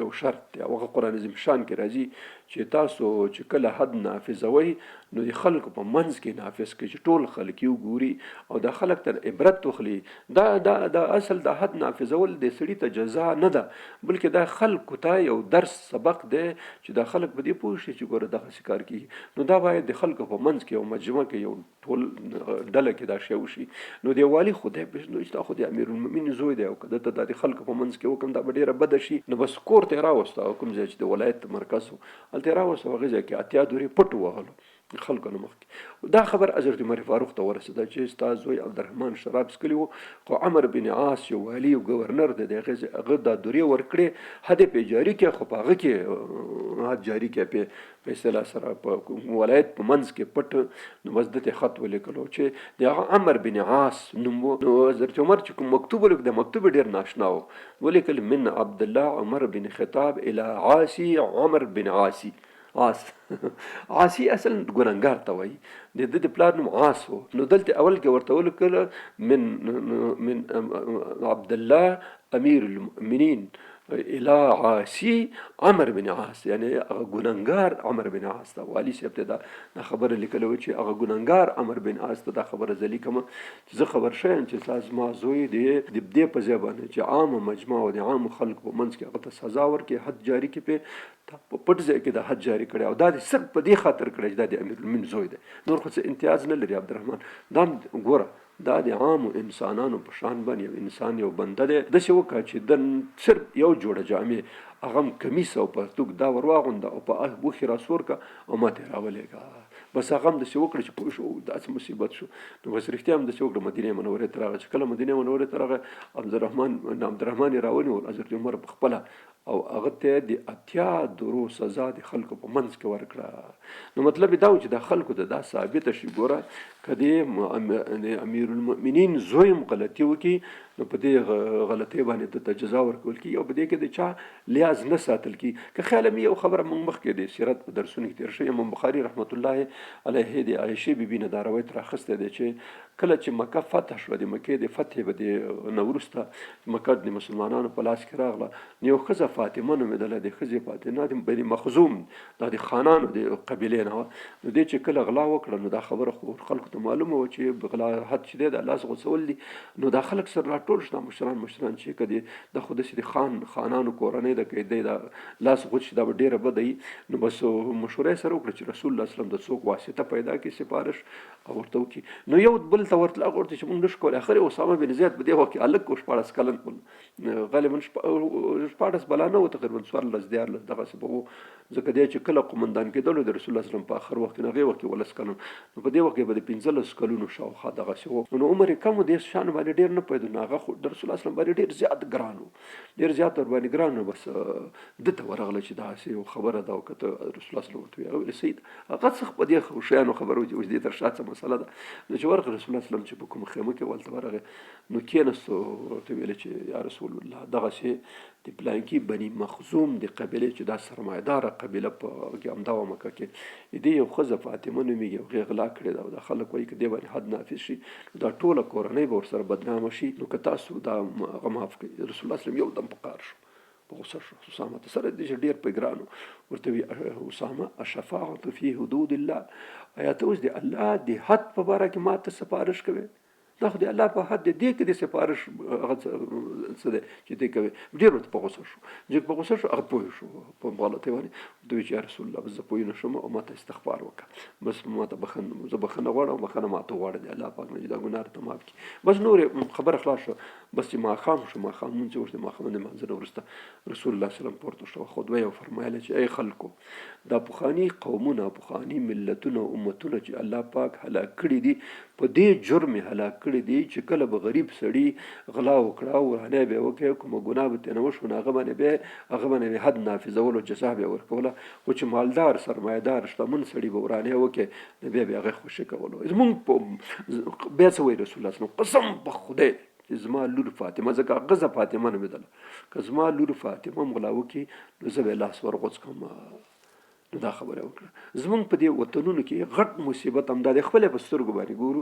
یو شرط دی هغه قرآن عظیم شان کې راځي چې تاسو چې کله حد نافظوئ نو د خلکو په منځ کې نافظ کړئ چې ټول خلک یې وګوري او د خلک ته عبرت واخلي دا اصل د حد نافظول د سړي ته جزا نه ده بلکې دا خلکو ته یو درس سبق دی چې دا خلک به دې پوه شي چې ګوره دغسې کار کېږي نو دا باید د خلکو په منځ کې یو مجمع کې یو ټول ډله کې دا شی وشي نو د والي خدای پېژنو چې دا خو د امیرالمؤمنین زوی دی او که دته دا د خلکو په منځ کې وکړم دا به ډېره بده شي نو بس کور ته یې راوسته کوم ځای چې د ولایت مرکز و هلته یې راوسته هغې ځای کې اتیا دورې پټ ووهلو خلکو نه مخکې دا خبر حضرت عمر فاروق ته ورسېده چې ستا زوی عبدالرحمن شراب څښلي وو خو عمر بن عاص یو والي او ګورنر دی د هغه دا دورې ورکړې حد یې پرې جاري کړه خو په هغه کې حد جاري کړه په اصطلاح سره په ولایت په منځ کې پټ نو بس دته خط ولیکلو چې د هغه عمر بن عاص نوم و نو حضرت عمر چې کوم مکتوب ولیک د مکتوب ډېر ناشنا و ولیکل من عبدالله عمر بن خطاب الى عاصي عمر بن عاصي عاصي اصل ګناهګار ته وایي د پلار نوم عاص و نو دلته اول کې ورته ولیکل من عبدالله أمیرالمؤمنین الى عاصي عمر بن عاص یعنی هغه ګناهګار عمر بن عاص ته والي صاحب ته دا خبره لیکلې وه چې هغه ګناهګار عمر بن عاص ته دا خبره زه لیکم چې زه خبر شویم چې ستا زما زوی د دې په ځای باندې چې عامه مجمع او د عامو خلکو په منځ کې هغه ته سزا ورکړي حد جاري کړي په پټ ځای کې د حد جاري کړی او دا د صرف په دې خاطر کړی چې دا د امیرالمؤمنین زوی دی نور خو څه امتیاز نه لري عبدالرحمن دا ګوره دا د عامو انسانانو په شان باندې یو انسان یو بنده دی داسې وکړه چې د صرف یو جوړه جامې هغه هم کمیس او پرتوګ دا ور واغونده او په بوخي راسور کړه او ما ترې راولېږه بس هغه هم داسې وکړه چې پوه شو داسې مصیبت شو نو بس رښتیا هم داسې وکړه مدینې منورې ته راغی چې کله مدینې منورې ته راغی عبدالرحمن یې راونیول حضرت عمر په خپله او هغه ته د 80 درو سزا د خلکو په منځ کې ورکړه نو مطلب دا و چې د خلکو ته دا ثابته شي ګوره که د امیرالمؤمنین زوی هم غلطي وکړي نو په دې غلطۍ باندې ته جزا ورکول کېږي او په دې کې د چا لیاز نه ساتل کېږي که خیال مې یو خبره موږ مخکې د سیرت په درسونو کې تېر شوی امام بخاري رحمت الله علیه د عایشې بیبي نه دا روایت راخستی دی چې کله چې مکه فتح شوه د مکې د فتح به د نه وروسته مکه د مسلمانانو په لاس کې راغله نو یو ښځه فاطمه نومېدله د ښځې فاطمه د بني مخزوم دا د خانانو د قبیلې نه وه نو دې چې کله غلا وکړه نو دا خبره خو خلکو ته معلومه وه چې غلا حد چې دی د الله غوڅول دي نو دا خلک سره راټول شو مشران چې که د خو داسې د خانانو کورنۍ ده که دی دا لاس غوڅ شي دا به ډېره بده وي نو بس مشوره یې سره وکړه چې رسول الله صلی الله علیه وسلم د څوک واسطه پیدا کړي سفارش او ورته وکړي نو یو بل ته ورتله هغه ورته چې موږ نشو کولی اخر اسامه بن زید په دې وخت کې هلک و 14 کلن غالبا 14 بلا نه و تقریبا 14 14 دغسې به و ځکه دی چې کله قمندان کېدلو د رسول الله صلی الله علیه وسلم په آخر وخت کې هغې وخت کې 19 کلن نو په دې وخت کې به د 15 کلونو شاوخوا دغسې و نو عمر یې کم و دې شان باندې ډېر نه پوهېدو نو هغه خو د رسول الله صلی الله علیه وسلم باندې ډېر زیات ګران و ډېر زیات ورباندې ګران و بس ده ته ورغله چې داسې یو خبره ده او که ته رسول الله صلی الله علیه وسلم ورته ویل سید هغه څه په دې شیانو خبرو چې اوس دې تر شا څه مسله ده نو چې ورغله رسول الله صلی الله علیه وسلم چې په کوم خیمه کې ولته ورغی نو کېناستو ورته ویل چې یا رسول الله دغسې د پلانکي بني مخزوم د قبیلې چې دا سرمایه‌داره قبیله په کې همدا و مکه کې دې یو ښځه فاطمه نومېږي هغې غلا کړې ده او دا خلک وایي که دې باندې حد نافظ شي دا ټوله کورنۍ به ورسره بدنامه شي نو که تاسو دا هغه معاف کړئ رسول الله صلی الله علیه وسلم یو دم په قهر شو په غوسه شو اسامه ته سره دې چې ډېر په ګران و ورته وي اسامه الشفاعة فی حدود الله آیا ته اوس د الله د حد په باره کې ما ته سفارش کوې دا خو د الله په حد دی دې کې د سفارش هغه څه دی چې دې کوي ډېر ورته په غوسه شو چې په غوسه شو هغه پوه شو په غلطۍ باندې ورته وایي چې یا رسول الله بس زه پوه نه شوم او ما ته استغفار وکړه بس ما ته زه بخښنه غواړم بخښنه ما ته غواړه د الله پاک نه چې دا ګناه راته معاف کړي بس نور خبره خلاص شو بس چې ماښام شو ماښام لمونځ یې وشو ماښام د لمانځه نه وروسته رسول الله صلی الله علیه وسلم پورته شو خطبه یې وفرمایله چې ای خلکو دا پخواني قومونه پخواني ملتونه او امتونه چې الله پاک هلاک کړي دي په دې جرم یې هلاک کړي دي چې کله به غریب سړي غلا وکړه او ورانه به وکړي کومه ګناه به ترې نه وشو نو هغه باندې به حد نافظول او جزا به یې ورکوله خو چې مالدار سرمایه‌دار شتمن سړي به ورانه وکړي نو بیا به هغه خوشي کولو زمونږ بیا څه وایي رسول الله صلی الله علیه وسلم قسم په خدای چې زما لور فاطمه ځکه هغه فاطمه نومېدله که زما لور فاطمه هم غلا وکړي نو زه به یې لاس ورغوڅ کړم نو دا خبره وکړه زمونږ په دې وطنونو کې غټ مصیبت همدا د خپلې په سترګو باندې ګورو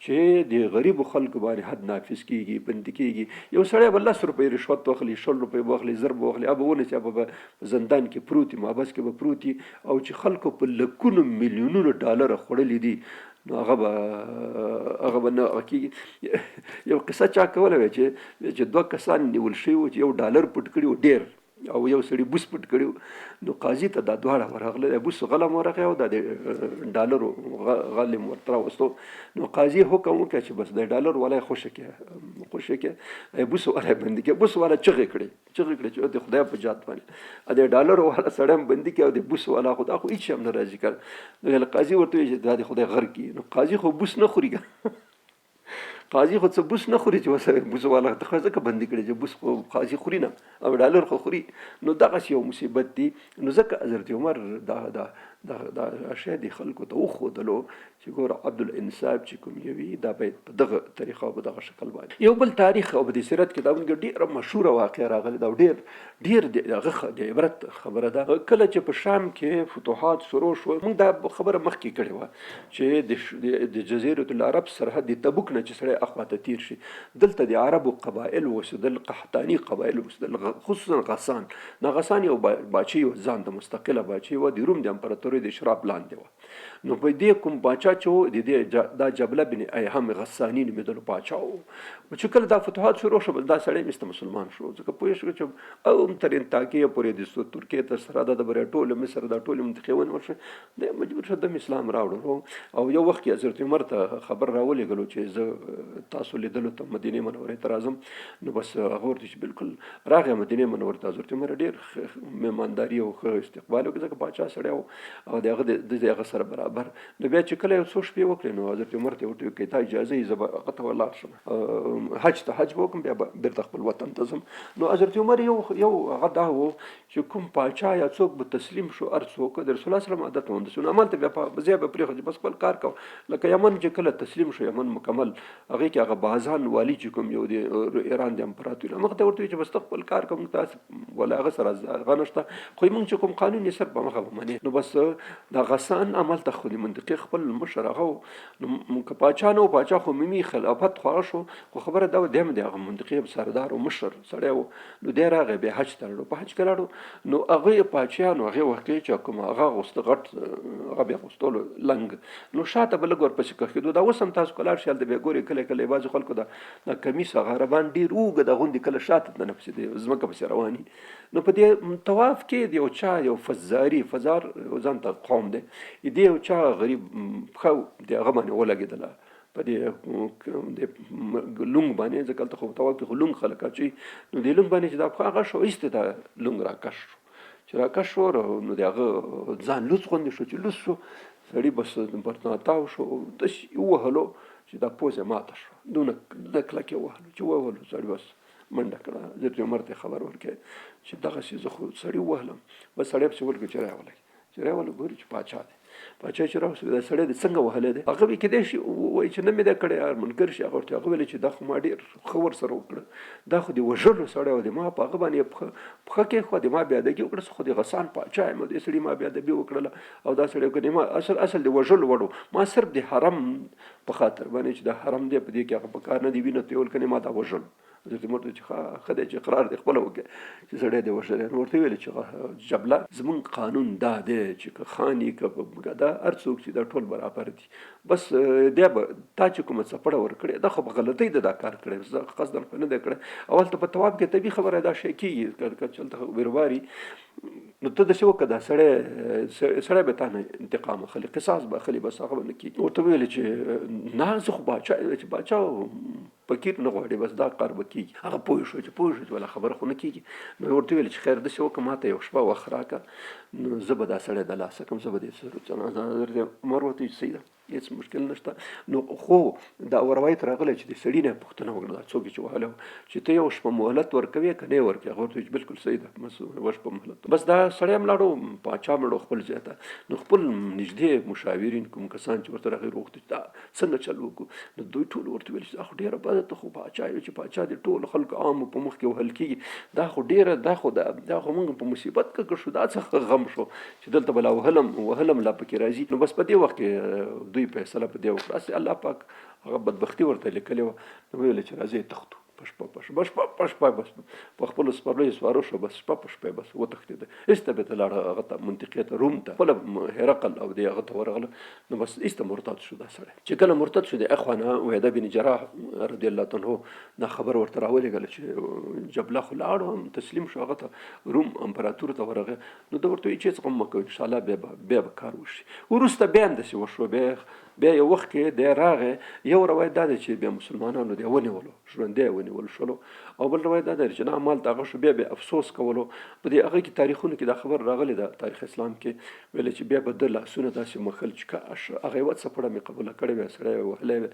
چې د غریبو خلکو باندې حد نافظ کېږي بندي کېږي یو سړی به 10 روپۍ رشوت واخلي 100 روپۍ به واخلي 1000 به واخلي به ونه چې په زندان کې پروت وي محبس کې به پروت وي او چې خلکو په لکونو میلیونونو ډالره خوړلي دي نو هغه به نه کېږي یو قصه چا کوله وی چې 2 کسان نیول شوي وو چې یو ډالر پټ کړي و ډېر او یو سړي بوس پټ کړي نو قاضي ته دا دواړه ورغله بوس غلم ورغی او د ډالرو غلم ورته راوستو نو قاضي حکم وکړ چې بس د ډالر والا خوشی کې بوس والا بندي کې بوس والا چغې کړي چې د خدای په جات باندې د ډالر والا سړی بندي کې او د بوس والا خدا خو هیڅ هم نه راځي کړ نو قاضي ورته چې د خدای غر کې نو قاضي خو بوس نه خوري قاضي خو څه بوس نه خوري چې وسه بوس والا ته خو ځکه بندي کړي چې بوس خو قاضي خوري نه او ډالر خو خوري نو دغه یو مصیبت دی نو ځکه حضرت عمر دا اشیاء دی خلکو ته وښودلو چې ګوره عبدالانصاف چې کوم یوي دا باید په دغه طریقه او په دغه شکل باندې یو بل تاریخ او د سیرت کتابونو ډېره مشهوره واقعه راغلې ده او ډېر دغه د عبرت خبره ده کله چې په شام کې فتوحات شروع شو موږ دا خبره مخکې کړې وه چې د جزیرة العرب سرحد د تبوک نه چې سړی اخواته تیر شي دلته د عربو قبایل اوسېدل قحطاني قبایل اوسېدل خصوصا غسان یو باچي و ځان ته مستقله باچي و د روم د امپراتورۍ پورې د شراب لاندې وه. نو په دې کوم باچا چې و د دې دا جبله بن ایهم غساني نومېدلو باچا و. چې کله دا فتوحات شروع شو دا سړی مست مسلمان شو ځکه پوه شو چې او تر انطاکیه پورې د ترکیې تر سره د بریا ټول مصر دا ټول منطقې ونیول شو د مجبور شو د اسلام راوړو. او یو وخت کې حضرت عمر ته خبر راولېږلو چې زه تاسو لیدلو ته مدینې منورې ته راځم. نو بس هغه ورته چې بالکل راغی مدینې منورې ته. حضرت عمر ډېر مهمانداري او ښه استقبال وکړ ځکه باچا سړی و او د هغه سره برابر. نو بیا چې کله یو څو شپې وکړې نو حضرت عمر ته ورته وکړي تا اجازه یې زه به هغه ته ولاړ شم حج ته حج به وکړم بیا به بېرته خپل وطن ته ځم. نو حضرت عمر یو هغه دا و چې کوم پاچا یا څوک به تسلیم شو هر څوک د رسول الله صلی الله علیه وسلم عادت ومونده شو نو همالته بیا په ځای به پرېښود بس خپل کار کوه. لکه یمن چې کله تسلیم شو یمن مکمل هغې کې هغه بازان والی چې کوم یو د ایران د امپراتوري هغه ته ورته وایي چې بس ته خپل کار کوه موږ تاسې ولا هغه سره هغه نشته خو موږ چې کوم قانون یې سر په مخه ومنې. نو بس د غسان عمل ته خو د منطقې خپل مشر هغه نو که پاچا نه و پاچا خو ممي خلافت خوښ شو خو خبره دا و دی هم د هغه منطقې سردار او مشر سړی و. نو دی راغی بیا حج ته لاړو په حج کې لاړو نو هغه پاچیانو هغې وخت کې چې کوم هغه اغوسته غټ هغه بیا اغوستلو لنګ نو شاته به لږ ورپسې کښېدو. دا اوس هم تاسو که لاړ شئ هلته بیا ګورئ کله کله بعضې خلکو د کمیس هغه عربان ډېر اوږد اغوندي کله شاته دننه پسې د ځمکه پسې رواني. نو په دې طواف کې د یو چا یو فزار ځان ته قوم دی دې یو چا غریب پښه د هغه باندې ولګېدله په دې لونګ باندې ځکه هلته خو طواف کې خو لونګ خلک اچوي نو دې لونګ باندې چې دا پښه هغه شو ایستې دا لونګ راکش شو چې راکش شو نو د هغه ځان لوڅ غوندې شو چې لوڅ شو سړي بس برتنا تاو شو داسې ووهلو چې دا پوزه ماته شو دونه کلکې ووهلو چې ووهلو سړي بس منډه کړه. حضرت عمر ته خبر ورکړې چې دغسې زه خو سړي ووهلم بس سړی پسې ولګو چې راولګي ګوري چې پاچا دی پاچا چې راوسته دا سړی د څنګه وهلی دی هغه به کېدای شي ووایي چې نه مې دا کړی منکر شي هغه ورته هغه ویلې چې دا خو ما ډېر ښه ورسره وکړه دا خو د وژلو سړی و د ما په هغه باندې پښه کېښوه د ما بېادبي وکړه خو د غسان پاچا یم دې سړي ما بېادبي وکړله او دا سړی وکړه ما اصل د وژلو وړو ما صرف د حرم په خاطر باندې چې دا حرم دی په دې کې هغه په کار نه دی وینه تویول کنې ما دا وژلو. حضرت عمر ته چې ښه دی چې اقرار دی خپله وکړې چې سړی دی وژلی نو ورته ویلې چې جبله زمونږ قانون دا دی چې که خاني که دا هر څوک چې دا ټول برابر دي بس دی به تا چې کومه څپړه ورکړې دا خو په غلطۍ ده دا کار کړی زه قصدا خو نه دی کړی. اول ته په تواب کې طبیعي خبره دا شی کېږي که چلته ویرواري نو ته داسې وکړه دا سړی به تا نه انتقام اخلي قصاص به اخلي بس هغه به نه کېږي. ورته ویلې چې نه زه خو باچا فقیر نه غواړي بس دا کار به کېږي. هغه پوه شو چې ولا خبره خو نه کېږي. نو ورته ویل چې خیر داسې وکړه ما ته یو شپه وخت راکړه نو زه به دا سړی د لاسه کړم زه به دې عمر ورته ویل صحیح ده هېڅ مشکل نشته. نو خو دا روایت راغلی چې د سړي نه پوښتنه وکړه دا څوک چې وهلی چې ته یو شپه مهلت ورکوې که نه یې ورکوې هغه ورته ویل چې بالکل صحیح ده یوه شپه مهلت. بس دا سړی هم لاړو پاچا مړو خپل ځای ته نو خپل نږدې مشاورین کوم کسان چې ورته راغلي وغوښتل چې دا څنګه چل وکړو نو دوی ټول ورته ویل چې دا خو ډېره بده ته خو پاچا یو چې پاچا دې ټول خلکو عامو په مخ کې وهل کېږي دا خو ډېره دا خو موږ په مصیبت کې شو دا څه غم شو چې دلته به لا وهلم لا پکې راځي. نو بس په دې وخت کې دوی فیصله په دې وکړه الله پاک هغه بدبختي ورته لیکلې وه نو ویل چې راځئ تښتو په شپه بس په خپلو سپرلیو سوارو شو بس شپه په شپه بس وتښتېده ایسته بېرته لاړه هغه ته منطقې ته روم ته خپله هرقل او دې هغه ته ورغله نو بس ایسته مرتد شو دا سړی چې کله مرتد شو د اخوانه وحده بن جراح رضی الله عنه دا خبر ورته راولېږله چې جبله خو لاړو هم تسلیم شو هغه ته روم امپراتور ته ورغی نو ده ورته وایي چې هېڅ غم مه کوئ انشاءالله بیا به کار وشي. وروسته بیا هم داسې وشوه بیا یو وخت کې دی راغی یو روایت دا دی چې بیا مسلمانانو دی ونیولو ژوندی ونیول شولو او بل روایت دا دی چې نه مال ته هغه شو بیا افسوس کولو په دې هغه کې تاریخونو کې دا خبر راغلی ده تاریخ اسلام کې ویل چې بیا به ده لاسونه داسې مخل چې کاش هغه یوه څپړه مې قبوله کړې وی سړی وهلی وی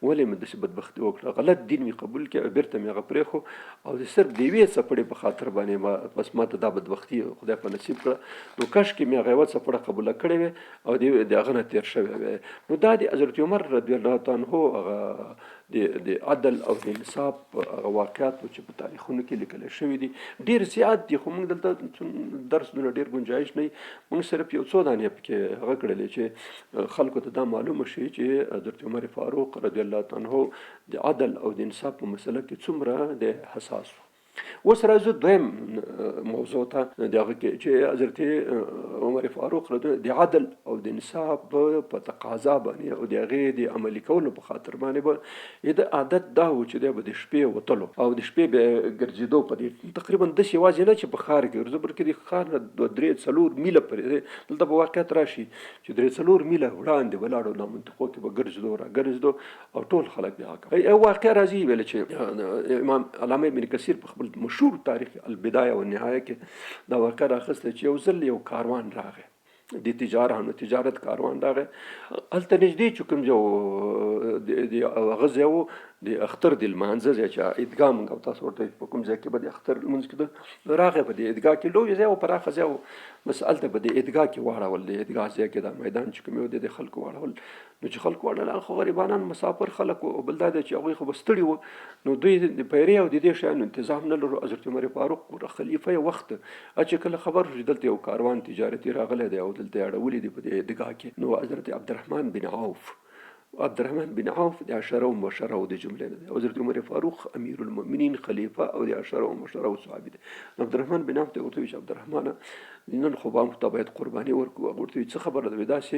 ولې مې داسې بدبختي وکړه غلط دین مې قبول کړه بېرته مې هغه پرېښو او صرف د یوې څپړې په خاطر باندې بس ما ته دا بدبختي خدای په نصیب کړه نو کاش کې مې هغه یوه څپړه قبوله کړې وی او د هغه نه تېر شوی وی. نو دا د حضرت عمر رضی الله عنه هغه د عدل او د انصاف هغه واقعات چې په تاریخونو کې لیکل شوي دي ډېر زیات دي خو موږ دلته درس دونه ډېر گنجایش نه موږ صرف یو څو دانې پکې هغه کړلې چې خلکو ته دا معلومه شي چې حضرت عمر فاروق رضی الله عنه د عدل او د انصاف په مسله کې څومره د حساس اوس راځو دویم موضوع ته، دغه کې چې حضرت عمر فاروق د عدل او د انصاف په تقاضا باندې او د هغې د عملي کولو په خاطر باندې به د عادت دا و چې دی به د شپې وتلو او د شپې به ګرځېدو په دې تقریبا داسې یوازې نه چې په ښار کې ګرځو، بلکې د ښار نه 2-3-4 میله پرې دلته به واقعیت راشي چې 3-4 میله وړاندې به لاړو، نامنطقو کې به ګرځېدو را ګرځېدو او ټول خلک بیا کوي. یو واقعه راځي ویل چې امام علامه ابن کثیر په خپل مشهور تاریخ البدایه والنهایه کې دا واقعه راخسته چې یو ځل یو کاروان راغی د تجارت کاروان راغی، هلته نږدې چې کوم یو هغه ځای و د اختر د لمانځه ځای چې عیدګاه موږ او تاسو ورته په کوم ځای کې به د اختر لمونځ کېده، راغی په د عیدګاه کې لوی ځای و پراخه ځای و، بس هلته به د عیدګاه کې واړول، د عیدګاه ځای کې دا میدان چې کوم یو دی د خلکو واړول. نو چې خلکو واړل خو غریبانان مسافر خلک و، بل دا دی چې هغوی خو به ستړي وو، نو دوی د پیرې او د دې شیانو انتظام نه لرو. حضرت عمر فاروق خلیفه یې وخت چې کله خبر شو چې دلته یو کاروان تجارتي راغلی دی او دلته یې اړولي دي په دې عیدګاه کې، نو حضرت عبدالرحمن بن عوف د عشره مبشره د جملې نه دی، حضرت عمر فاروق أمیرالمؤمنین خلیفه او د عشره مبشره صحابي دی. عبدالرحمن بن عوف ته ورته وایي چې عبدالرحمنه نن خو به موږ ته باید قرباني ورکړو. هغه ورته وایي څه خبره ده؟ داسې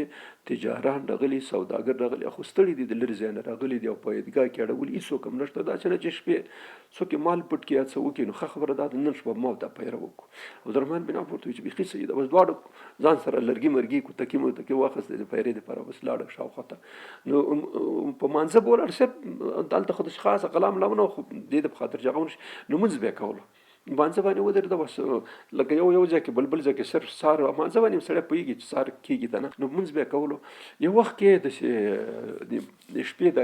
تجاران راغلي، سوداګر راغلي، خو ستړي دي، د لرې ځای نه راغلي دي او په عیدګاه کې اړولي هېڅوک هم نشته، داسې نه چې شپې څوک یې مال پټ کړي یا څه وکړي. نو ښه خبره ده نن شپه ما ورته پیره وکړو. عبدالرحمن بن عوف ورته وایي چې بیخي صحیح ده، بس دواړو ځان سره لرګي مرګي کوتکي واخیستې د پیرې دپاره، بس لاړه شاوخوا ته. نو په مانځه به ولاړ صرف دلته خو د خاصه قلم لمنه خو دې د په خاطر چې هغه ونشي، نو مونځ به یې کولو، مانځه باندې ودرېده، بس لکه یو ځای کې بل ځای کې صرف سهار مانځه باندې سړی پوهېږي چې سهار کېږي ته نه، نو مونځ به یې کولو. یو وخت کې د شپې د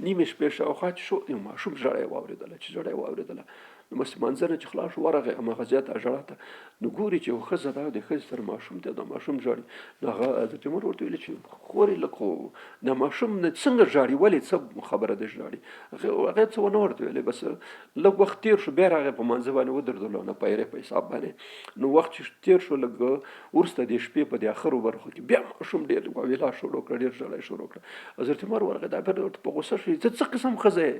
نیمې شپې شاوخوا چې شو، یو ماشوم ژړی یې واورېدله، نو بس مانځه نه چې خلاص شو ورغی هماغه ځای ته ژړا ته، نو ګوري چې یو ښځه ده د ښځې سره ماشوم دی، دا ماشوم ژاړي. نو هغه حضرت عمر ورته ویلي چې خورې لږ خو دا ماشوم څنګه ژاړي، ولې څه خبره ده ژاړي؟ هغې څه ونه ورته ویلې، بس لږ وخت تېر شو، بیا راغی په مانځه باندې ودرېدلو نه پیرې په حساب باندې. نو وخت چې تېر شو لږ وروسته د شپې په د آخرو برخو کې بیا ماشوم ډېر واویلا شروع کړه، ډېر ژړی شروع کړه. حضرت عمر ورغی، دا بیا ورته په غوسه شو، ته څه قسم ښځه یې؟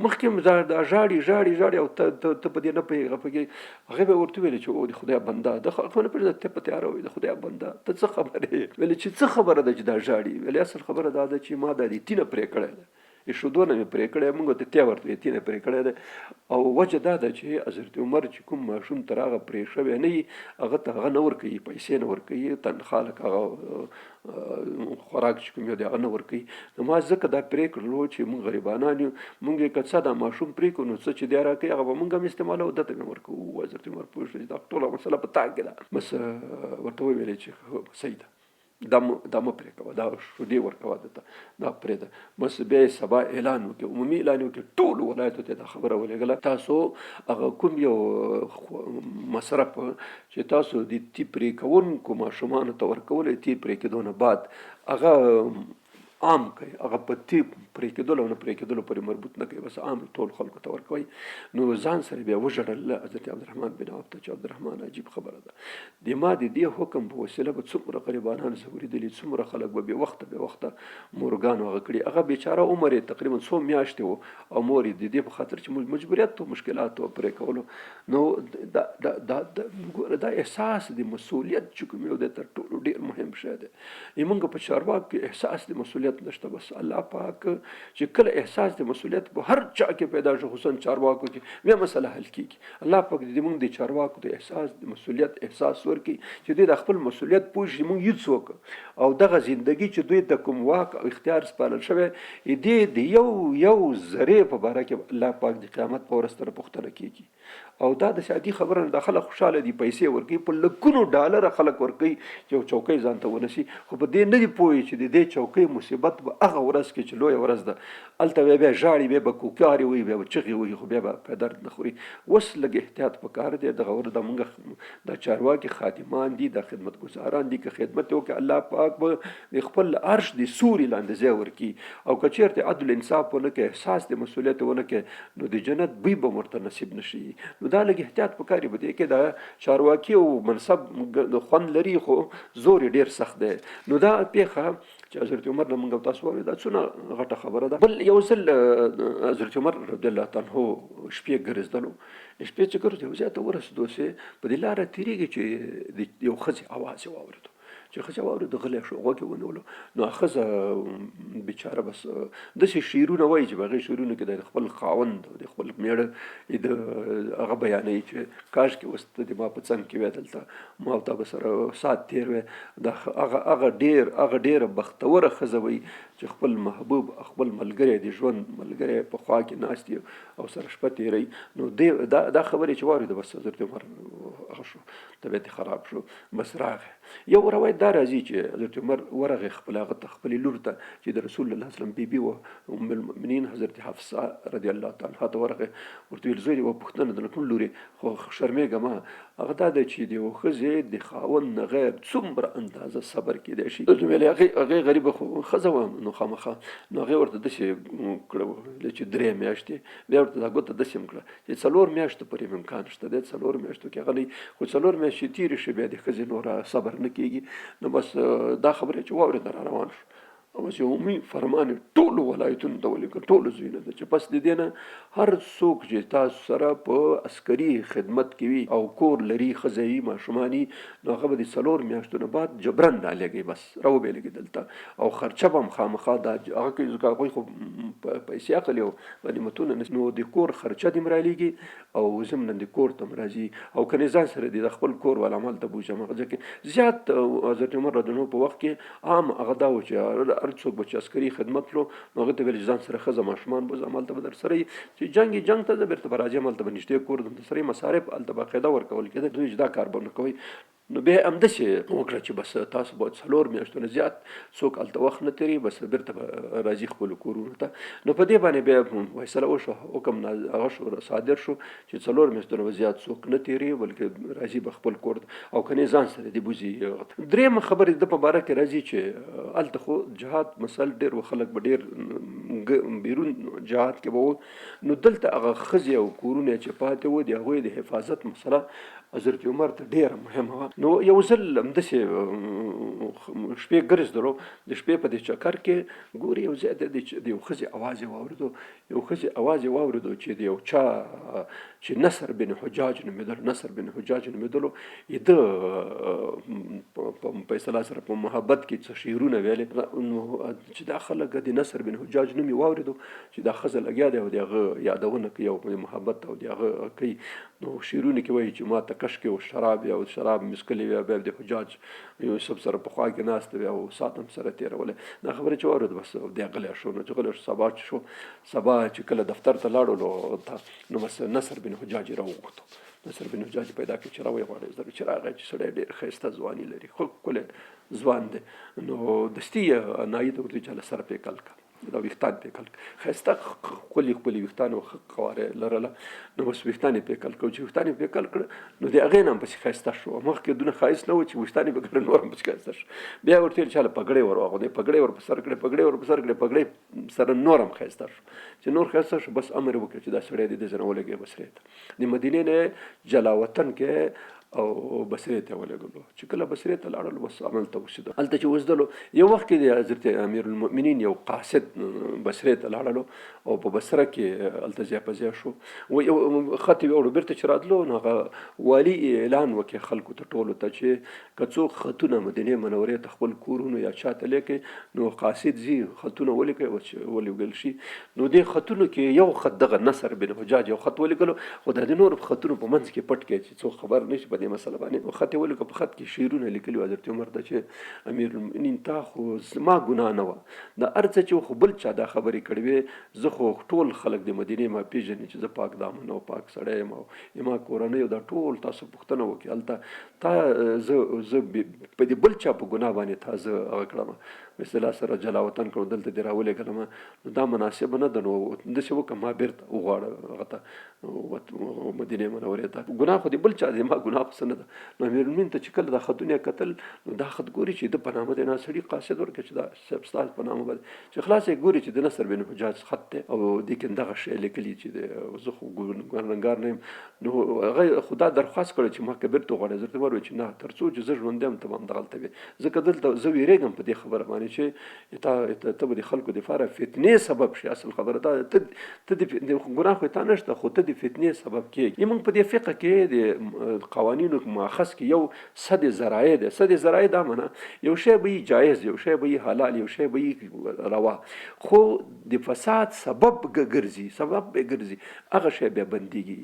مخکې هم دا ژاړي او ته په دې نه پوهېږې. هغې به ورته ویلې چې او د خدای بنده ده، خو نه پوهېږه ته په تیاره وایي د خدای بنده ته څه خبره یې؟ ویلې چې څه خبره ده چې دا ژاړي؟ ویلې اصل خبره دا ده چې ما دا د تینه پرې کړی ده، ایښودو نه مې پرې کړی، موږ ته تیا ورته تینه پرې کړی ده. او وجه دا ده چې حضرت عمر چې کوم ماشوم تر هغه پرې شوی نه وي، هغه ته هغه نه ورکوي، پیسې نه ورکوي، تنخوا لکه هغه خوراک چې کوم یو دی هغه نه ورکوي. نو ما ځکه دا پرېکړه وه چې موږ غریبانان یو، موږ یې که څه دا ماشوم پرې کړو نو څه چې دی راکوي هغه به موږ هم استعمالوو، ده ته مې ورکوو. حضرت عمر پوه شو چې دا ټوله مسله په تا کې ده، بس ورته وویلې چې صحیح ده، دا مه پرې کوه، دا شودې ورکوه ده، دا پرېږده. بس بیا یې سبا اعلان وکړي، عمومي اعلان وکړي، ټولو ولایتو ته دا خبره ولېږله، تاسو هغه کوم یو مصرف چې تاسو د تی پرې کوونکو ماشومانو ته ورکولی، تی پرې کېدو نه بعد هغه عام کوي، هغه په تی پرې کېدلو او نه پرې کېدلو پورې مربوط نه کوي، بس عام ټول خلکو ته ورکوي. نو ځان سره بیا وژړل حضرت عبدالرحمن بن عوف ته چې عبدالرحمن عجیب خبره ده، د ما د دې حکم په وسیله به څومره غریبانان ځورېدلي، څومره خلک به بې وخته مورګان هغه کړي. هغه بیچاره عمر یې تقریبا 100 میاشتې و او مور یې د دې په خاطر چې مجبوریت و مشکلات و پرې کولو. نو دا احساس د مسؤلیت چې کوم یو دی تر ټولو ډېر مهم شی دی. موږ په چارواکو کې احساس د مسؤلیت نشته، بس الله پاک چې کله احساس د مسؤلیت په هر چا کې پیدا شو، خصوصا چارواکو کې، بیا مسله حل کېږي. الله پاک دې موږ د چارواکو د احساس د مسؤلیت احساس ورکړي چې دوی د خپل مسؤلیت پوه شي، موږ هېڅ څوک او دغه زندګي چې دوی د کوم واک او اختیار سپارل شوی دې د یو ذرې په باره کې الله پاک د قیامت په ورځ سره پوښتنه کېږي. او دا د عادي خبره نه ده، خلک خوشحاله دي، پیسې ورکوي، په لکونو ډالره خلک ورکوي چې یو چوکۍ ځان ته ونیسي، خو په دې نه دي پوهې چې د دې چوکۍ مصیبت به هغه ورځ کې چې لویه ورځ ده، هلته بیا ژاړي، بیا به کوکارې وایي، بیا به چغې وایي، خو بیا به په درد نه خوري. اوس لږ احتیاط پکار دی. دغه ورځ موږ دا چارواکي خادمان دي، دا خدمتګزاران دي، که خدمت وکړي الله پاک به د خپل عرش د سوري لاندې ځای ورکړي. او که چېرته عدل انصاف ونه کړي، احساس د مسؤلیت ونه کړي، نو د جنت بوی به ورته نصیب نه شي. نو دا لږ احتیاط پکار دی. په دې کې دا چارواکي او منصب خوند لري، خو زور یې ډېر سخت دی. نو دا پیښه چې حضرت عمر نه موږ تاسو واورئ دا څونه غټه خبره ده. بل یو ځل حضرت عمر رضی الله تعالی عنه شپې ګرځېدلو، شپې چې ګرځېدو ځای ته ورسېدو چې په دې لاره تېرېږي چې یو ښځې اواز یې واورېدو، چې ښځې واورېدو غلی شو، غوږ یې ونیولو. نو ښځه بیچاره بس داسې شعرونه وایي چې په هغې شعرونو کې د خپل خاوند او د خپل مېړه د هغه بیانوي چې کاشکې اوس ته د ما په څنګ کې وی، دلته ما او تا به سره ساعت تېر وی. هغه ډېره بختوره ښځه وایي چې خپل محبوب خپل ملګری د ژوند ملګری په خوا کې ناست او سره شپه تېروي. نو دا خبرې چې واورېده بس حضرت عمر هغه شو، طبیعت یې خراب شو، بس راغی. یو روایت دا راځي چې حضرت عمر ورغی خپلې لور ته چې د رسول الله صلی الله علیه وسلم بیبي وه أمیرالمؤمنین حضرت حفصه رضی الله تعالی عنها ته ورغی، ورته ویل زوی یوه پوښتنه درله کوم لورې، خو شرمېږه مه. هغه دا ده چې د یو ښځې د خاوند نه غیر څومره اندازه صبر کېدی شي. ویلې هغې غریبه ښځه وه نو خامخا، نو هغې ورته داسې کړه چې 3 میاشتې، بیا ورته دا ګوته داسې هم کړه چې 4 میاشتو پورې امکان شته دی، 4 میاشتو کې غلی، خو 4 میاشتې تېرې شي بیا د ښځې نوره صبر نه کېږي. نو بس دا خبرې چې واورېده را روان شو. او بس یو عمومي فرمان ټولو ولایتونو ته ولیکه، ټولو ځایونو ته چې پس د دې نه هر څوک چې تاسو سره په عسکري خدمت کې وي او کور لري، ښځه وي، ماشومان وي، نو هغه به د 4 میاشتو نه بعد جبرن رالېږي، بس راوبېلېږي دلته. او خرچه به هم خامخا دا هغه کوي، ځکه هغوی خو پیسې اخلي او غنیمتونه، نو د کور خرچه دې هم رالېږي او ضمنا د کور ته هم راځي. او که نه ځان سره د خپل کور والا عمل ته بوځم. ځکه زیات حضرت عمر رضی الله په وخت کې عام هغه دا و چې هر څوک به چې عسکري خدمت کړو نو هغه ته ویل چې ځان سره ښځه ماشومان بوځه، همالته به در سره وي، چې جنګ ته ځه بېرته به راځي، همالته به نږدې کور د سره مصارف هلته باقاعده ورکول کېده، دوی چې دا کار به نه کوئ. نو بیا همداسې وکړه چې بس تاسو باید 4 میاشتو نه زیات څوک هلته وخت نه تېروي، بس بېرته به راځي خپلو کورونو ته. نو په دې باندې بیا فیصله وشوه، حکم هغه شو صادر شو چې 4 میاشتو نه به زیات څوک نه تېروي، بلکې راځي به خپل کور ته، او که نه ځان سره دې بوځي. درېیمه خبرې د په باره کې راځي چې هلته خو جهاد مسل ډېر خلک به ډېر بیرون جهاد کې به وو، نو دلته هغه ښځې او کورونه چې پاتې وو د هغوی د حفاظت مسله حضرت عمر ته ډېره مهمه وه. نو یو ځل همداسې شپې ګرځېدلو، د شپې په دې چکر کې ګوري یو ځای د یو ښځې اواز یې واورېدو، یو ښځې اواز یې واورېدو چې د یو چا چې نصر بن حجاج نومېدلو، نصر بن حجاج نومېدلو، د په اصطلاح سره په محبت کې څه شعرونه ویلې، نو چې دا خلک د نصر بن حجاج نوم یې واورېدو چې دا ښځه لګیا دی او د هغه یادونه کوي او د محبت او د هغه کوي. نو شعرونه کې وایي چې ما ته کشکې و شراب یا شراب مسکلې وي، بیا د حجاج یوسف سره په خوا کې ناست وي او ساعت هم سره تېرولی. دا خبرې چې واورېد بس دی غلی شو. نو چې غلی شو سبا چې کله دفتر ته لاړو نو بس نصر بن حجاج راوغوښتو. نصر بن حجاج پیدا کړ چې راویې غواړي، چې راغی چې سړی ډېر ښایسته ځواني لري، ښکلی ځوان دی. نو دستي یې نایي ته ورته چې هله سر پرې کل کړه، دا ویښتان پرې کل کړه، ښایسته ښکلي ویښتان او ښه قواره لرله. نو بس ویښتان یې پرې کل کړه، چې ویښتان یې پرې کل کړه نو د هغې نه هم پسې ښایسته شو. مخکې دونه ښایست نه و چې ویښتان یې پرې کړه نور هم پسې ښایسته شو. بیا ورته ویل چې هله پګړۍ ور واغوندئ، پګړۍ ور په سر کړې، پګړۍ سره نور هم ښایسته شو. چې نور ښایسته شو بس امر یې وکړ چې دا سړی دې ځای نه ولګوي بصرې ته. د مدینې نه جلاوطن کې او بصرې ته ولګلو. چې کله بصرې ته لاړل بس عمل ته وسېدل. هلته چې وسدلو یو وخت کې د حضرت امیرالمؤمنین یو قاصد بصرې ته لاړلو او په بصره کې هلته ځای په ځای شو. یو خط یې وړو، بېرته چې راتلو نو هغه والي اعلان وکړي خلکو ته ټولو ته چې که څوک خطونه مدینې منورې ته خپل کورونو یا چا ته لیکئ نو قاصد ځي خطونه ولیکئ ولېږل شي. نو دې خطونو کې یو خط دغه نصر بن حجاج یو خط ولیکلو، خو د نورو خطونو په منځ کې پټ کړی چې څوک خبر نه شي په دې مسله باندې. خط یې ولیکه، په خط کې شعرونه لیکلي حضرت عمر ته چې امیرالمؤمنین تا خو زما ګناه نه وه، د هر څه چې خو بل چا دا خبرې کړې وې، زه خو ټول خلک د مدینې ما پېژني چې زه پاک دامن او پاک سړی یم او زما کورنۍ او دا ټول تاسو پوښتنه وکړي هلته تا زه په دې بل چا په ګناه باندې تا زه هغه کړم، اصطلاح سره جلاوطن کړم، دلته دې راولېږلم، نو دا مناسبه نه ده. نو داسې وکړه ما بېرته وغواړه هغه ته مدینې منورې ته، ګناه خو دې بل چا دی، ما ګناه خو څه نه ده. نو امیرالمؤمنین ته چې کله دا خطونه یې کتل نو دا خط ګوري چې د په نامه دی، سړي قاصد ورکړه چې دا ستاسو په نامه باندې، چې خلاص یې ګوري چې د نصر بن حجاج خط دی او دې کې دغه شی لیکلي چې زه خو ګنهګار نه یم. نو هغه خو دا درخواست کړی چې ما که بېرته وغواړي. حضرت عمر عمر چې نه تر څو چې زه ژوندی یم ته به همدغلته وې ځکه دلته زه ویرېږم په دې خبره باندې چې ته به د خلکو دپاره فتنې سبب شي. اصل خبره دا ته د ګناه خو تا نشته خو ته د فتنې سبب کېږي. موږ په دې فقه کې د قوانینو ماخذ کې یو صد ذرایع دی. صد ذرایع دا معنی یو شی به یې جایز یو شی به یې حلال یو شی به یې روا خو د فساد سبب ګرځي سبب به ګرځي هغه شی بیا بندېږي.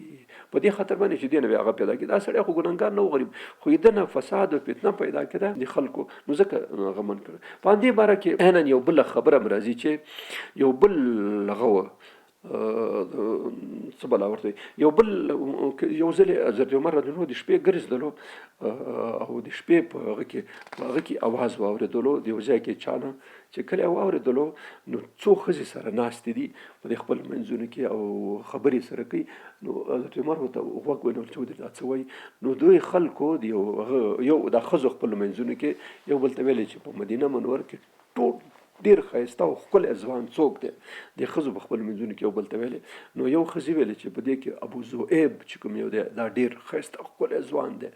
په دې خاطر باندې چې دې نه بیا هغه پیدا کېږي دا سړی خو ګنهګار نه و غریب خو یې دنه فساد او فتنه پیدا کېده د خلکو نو ځکه غمن کړه. په همدې باره کې عیناً یو بله خبره م راځي چې یو بل هغه و څه بلا ورته یو ځل حضرت عمر رضی الله د شپې ګرځېدلو او د شپې په هغه کې اواز واورېدلو د یو ځای کې چانه چې کله واورېدلو نو څو ښځې سره ناستې دي په دې خپل منځونو کې او خبرې سره کوي. نو حضرت عمر ورته غوږ ونیول چې دا څه وایي. نو دوی خلکو د یو د ښځو خپل منځونو کې یو بل ته ویلې چې په مدینه منوره کې ټول ډېر ښایسته او ښکلی ځوان څوک دی د ښځو په خپل منځونو کې یو بل ته ویلې. نو یو ښځې ویلې چې په دې کې ابو ذؤیب چې کوم یو دی دا ډېر ښایسته او ښکلی ځوان دی.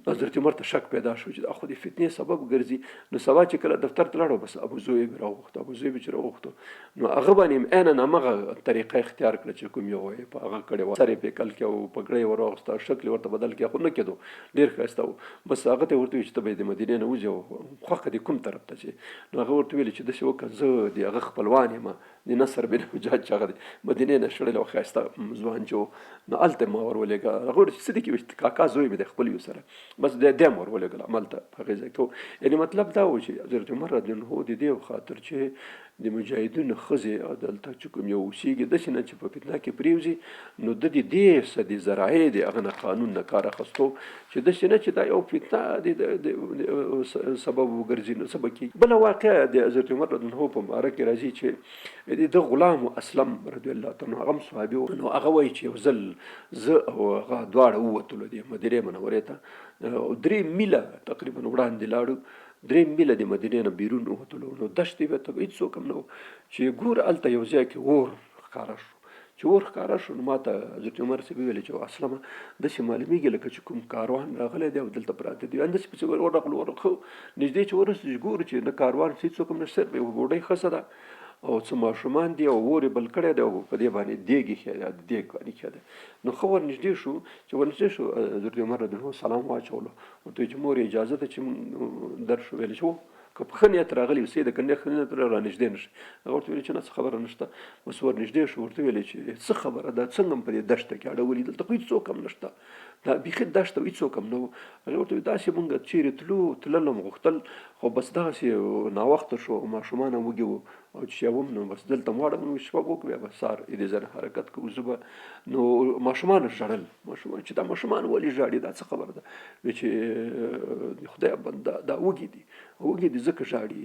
حضرت عمر ته شک پیدا شو چې دا خو د فتنې سبب ګرځي. نو سبا چې کله دفتر ته لاړو بس ابو ذؤیب راوغوښته. ابو ذؤیب چې راوغوښته نو هغه باندې عیناً همغه طریقه اختیار کړه چې کوم یو یې په هغه کړې وه. سر یې پې کل کې او پګړۍ یې ور واغوسته شکل یې ورته بدل کړه خو نه کېدو ډېر ښایسته و. بس هغه ته ورته ویل چې ته به یې د مدینې نه وځې او خوښه دې کوم طرف ته چې نو هغه ورته ویلې چې داسې وکړه زه د هغه خپلوان یم د نصر بن حجاج چې هغه د مدینې نه شړلی او ښایسته ځوان چې و نو هلته ما ور ولېږه. هغه ورته چې څه دي کې کاکا زوی مې دی خپل یو سره بس دی هم ور ولېږل هملته په هغې ځای کې. یعنې مطلب دا و چې حضرت عمر رضی الله د دې خاطر چې د مجاهدینو ښځې دلته چې کوم یو اوسېږي داسې نه چې په فتنه کې پرېوځي نو د دې صد ذرایع د هغه نه قانون نه کار اخیستو چې داسې نه چې دا یو فتنه د سبب وګرځي نو څه به کېږي. بله واقعه د حضرت عمر رضی الله په باره کې راځي چې د غلام اسلم رضی الله تعالی هغه هم صحابي و. نو هغه وایي چې یو ځل زه او هغه دواړه ووتلو د مدینې منورې ته 3 میله تقریبا وړاندې لاړو 3 میله د مدینې نه بیرون ووتلو. نو دشتې به ته هېڅوک هم نه و چې ګوره هلته یو ځای کې اور ښکاره شو. چې اور ښکاره شو نو ما ته حضرت عمر صاحب وویلې چې اسلمه داسې معلومېږي لکه چې کوم کاروان راغلی دی او دلته پراته دي. همداسې پسې ورغلو ورخو نږدې چې ورسېدو چې ګورو چې نه کاروان هېڅوک هم نشته صرف یوه بوډۍ ښځه ده او څه ماشومان دي او اور یې بل کړی دی او په دې باندې دیګ ایښی دی دیګ باندې ایښی دی. نو ښه ورنږدې شو چې ورنږدې شو حضرت عمر رضی الله سلام واچولو ورته ویل چې مور اجازه ده چې درشو. ویلې چې که په ښه نیت راغلی اوسې د که نه ښه نیت رانږدې نه شي. هغه ورته ویلې چې نه څه خبره نشته. بس ورنږدې شو ورته ویلې چې څه خبره ده څنګه په دې دښته کې اړولي دلته خو هېڅوک هم نشته دا بیخي دښته هېڅوک هم نه و. هغې ورته ویل داسې مونږ چیرې تلل هم غوښتل خو بس دغسې ناوخته شو ماشومان هم وږي وو او چې یوم نو بس دلته مواړه مونږ شپه وکړو بیا به سهار دې ځای حرکت کوو. زه به نو ماشومان ژړل ماشومان چې دا ماشومان ولې ژاړي دا څه خبره ده. وایي چې د خدای بنده دا وږي دي ځکه ژاړي.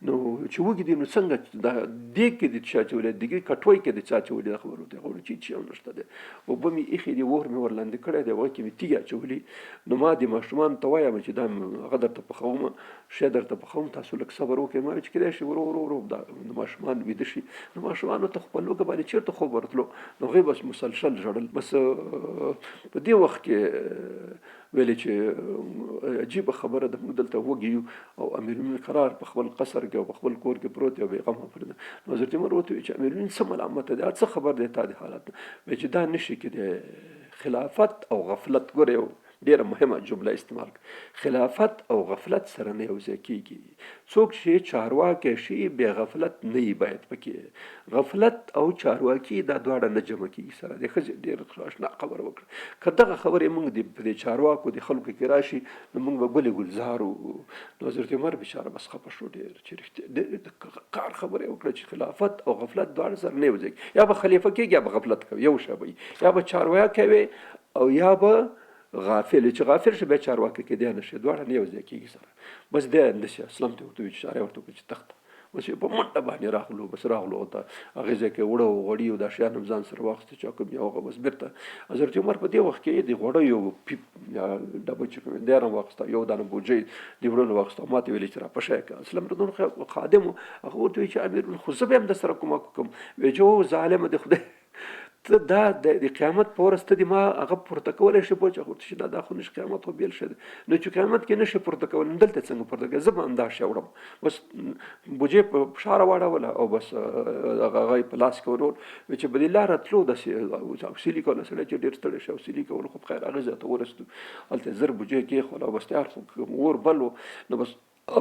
نو چې وږي دي نو څنګه دا دیګ کې دي چا اچولی دیګ کټوۍ کې دي چا اچولی دا خبره ورته هغه چې هېڅ هم نشته دی. اوبه مې ایښې دي اور مې ورلاندې کړی دی هغه کې مې تیږې اچولي. نو ما د ماشومانو ته وایم چې دا هغه درته پخوم شی درته پخوم تاسو لږ صبر وکړئ. ما ویل چې کېدای شي ورو دا ماشومان ویده شي. نو ماشومانو ته خپل لوږه باندې چېرته خوب ورتلو نو هغوی بس مسلسل ژړل. بس په دې وخت کې ویلې چې عجیبه خبره ده موږ دلته وږي یو او امیرالمؤمنین قرار په خپل قصر کې او په خپل کور کې پروت دی او بېغمه پرېږده. نو حضرت عمر ورته ویل چې امیرالمؤمنین څه ملامته دی څه خبر دی تا د حالت نه. وایي چې دا نشي کېدی خلافت او غفلت ګوره یو ډېره مهمه جمله استعمال خلافت او غفلت سره نه یو ځای کېږي. څوک چې چارواکی شي بې غفلت نه وي باید پکې غفلت او چارواکي دا دواړه نه جمع کېږي سره. د ښځې ډېر اشنا خبره وکړه که دغه خبرې موږ په دې چارواکو د خلکو کې راشي نو موږ به ګلې ګلزار وو. نو حضرت عمر بېچاره بس خفه شو ډېر چې رښتیا ډېر کار خبره یې وکړه چې خلافت او غفلت دواړه سره نه یو ځای یا به خلیفه کېږي یا به غفلت کوي یو شی به یا به چارواکی وي او یا به غافل چې غافل شي بیا چارواکی کېدی نه شي دواړه نه یو ځای کېږي سره. بس دی همداسې اسلم ته ورته ویل چې اشاره ورته وکړه چې تخته بس په منډه باندې راغلو بس راغلو ته هغې ځای کې وړه او غوړي او دا شیان هم ځان سره واخیسته چې کوم یو هغه بس بېرته حضرت عمر په دې وخت کې د غوړیو یو پیپ یا ډبه چې کوم دی هم واخیسته یو دانه بوجۍ د وړلو واخیسته ما ته ویلې چې را په شی کړه. اسلم رضوان خادم و هغه ورته وایي چې امیر خو زه به هم در سره کومک وکړم. وایي چې او ظالمه د خدای ته دا د قیامت په ورځ ته دې ما هغه پورته کولی شي پوه چې دا خو نشي قیامت خو بیل شی دی نو چې قیامت کې نشي پورته کولی نو دلته څنګه پورته کوي زه به همدا شی وړم بس بوجۍ په فشاره واړوله او بس هغه یې په لاس کې ورول چې به دې لاره تلو داسې حوصلې کوله سړی چې ډېر ستړی شي حوصلې کول خو په خیر هغه ځای ته ورسېدو هلته زر بوجۍ کېښوله او بس تیار خو اور بل و نو بس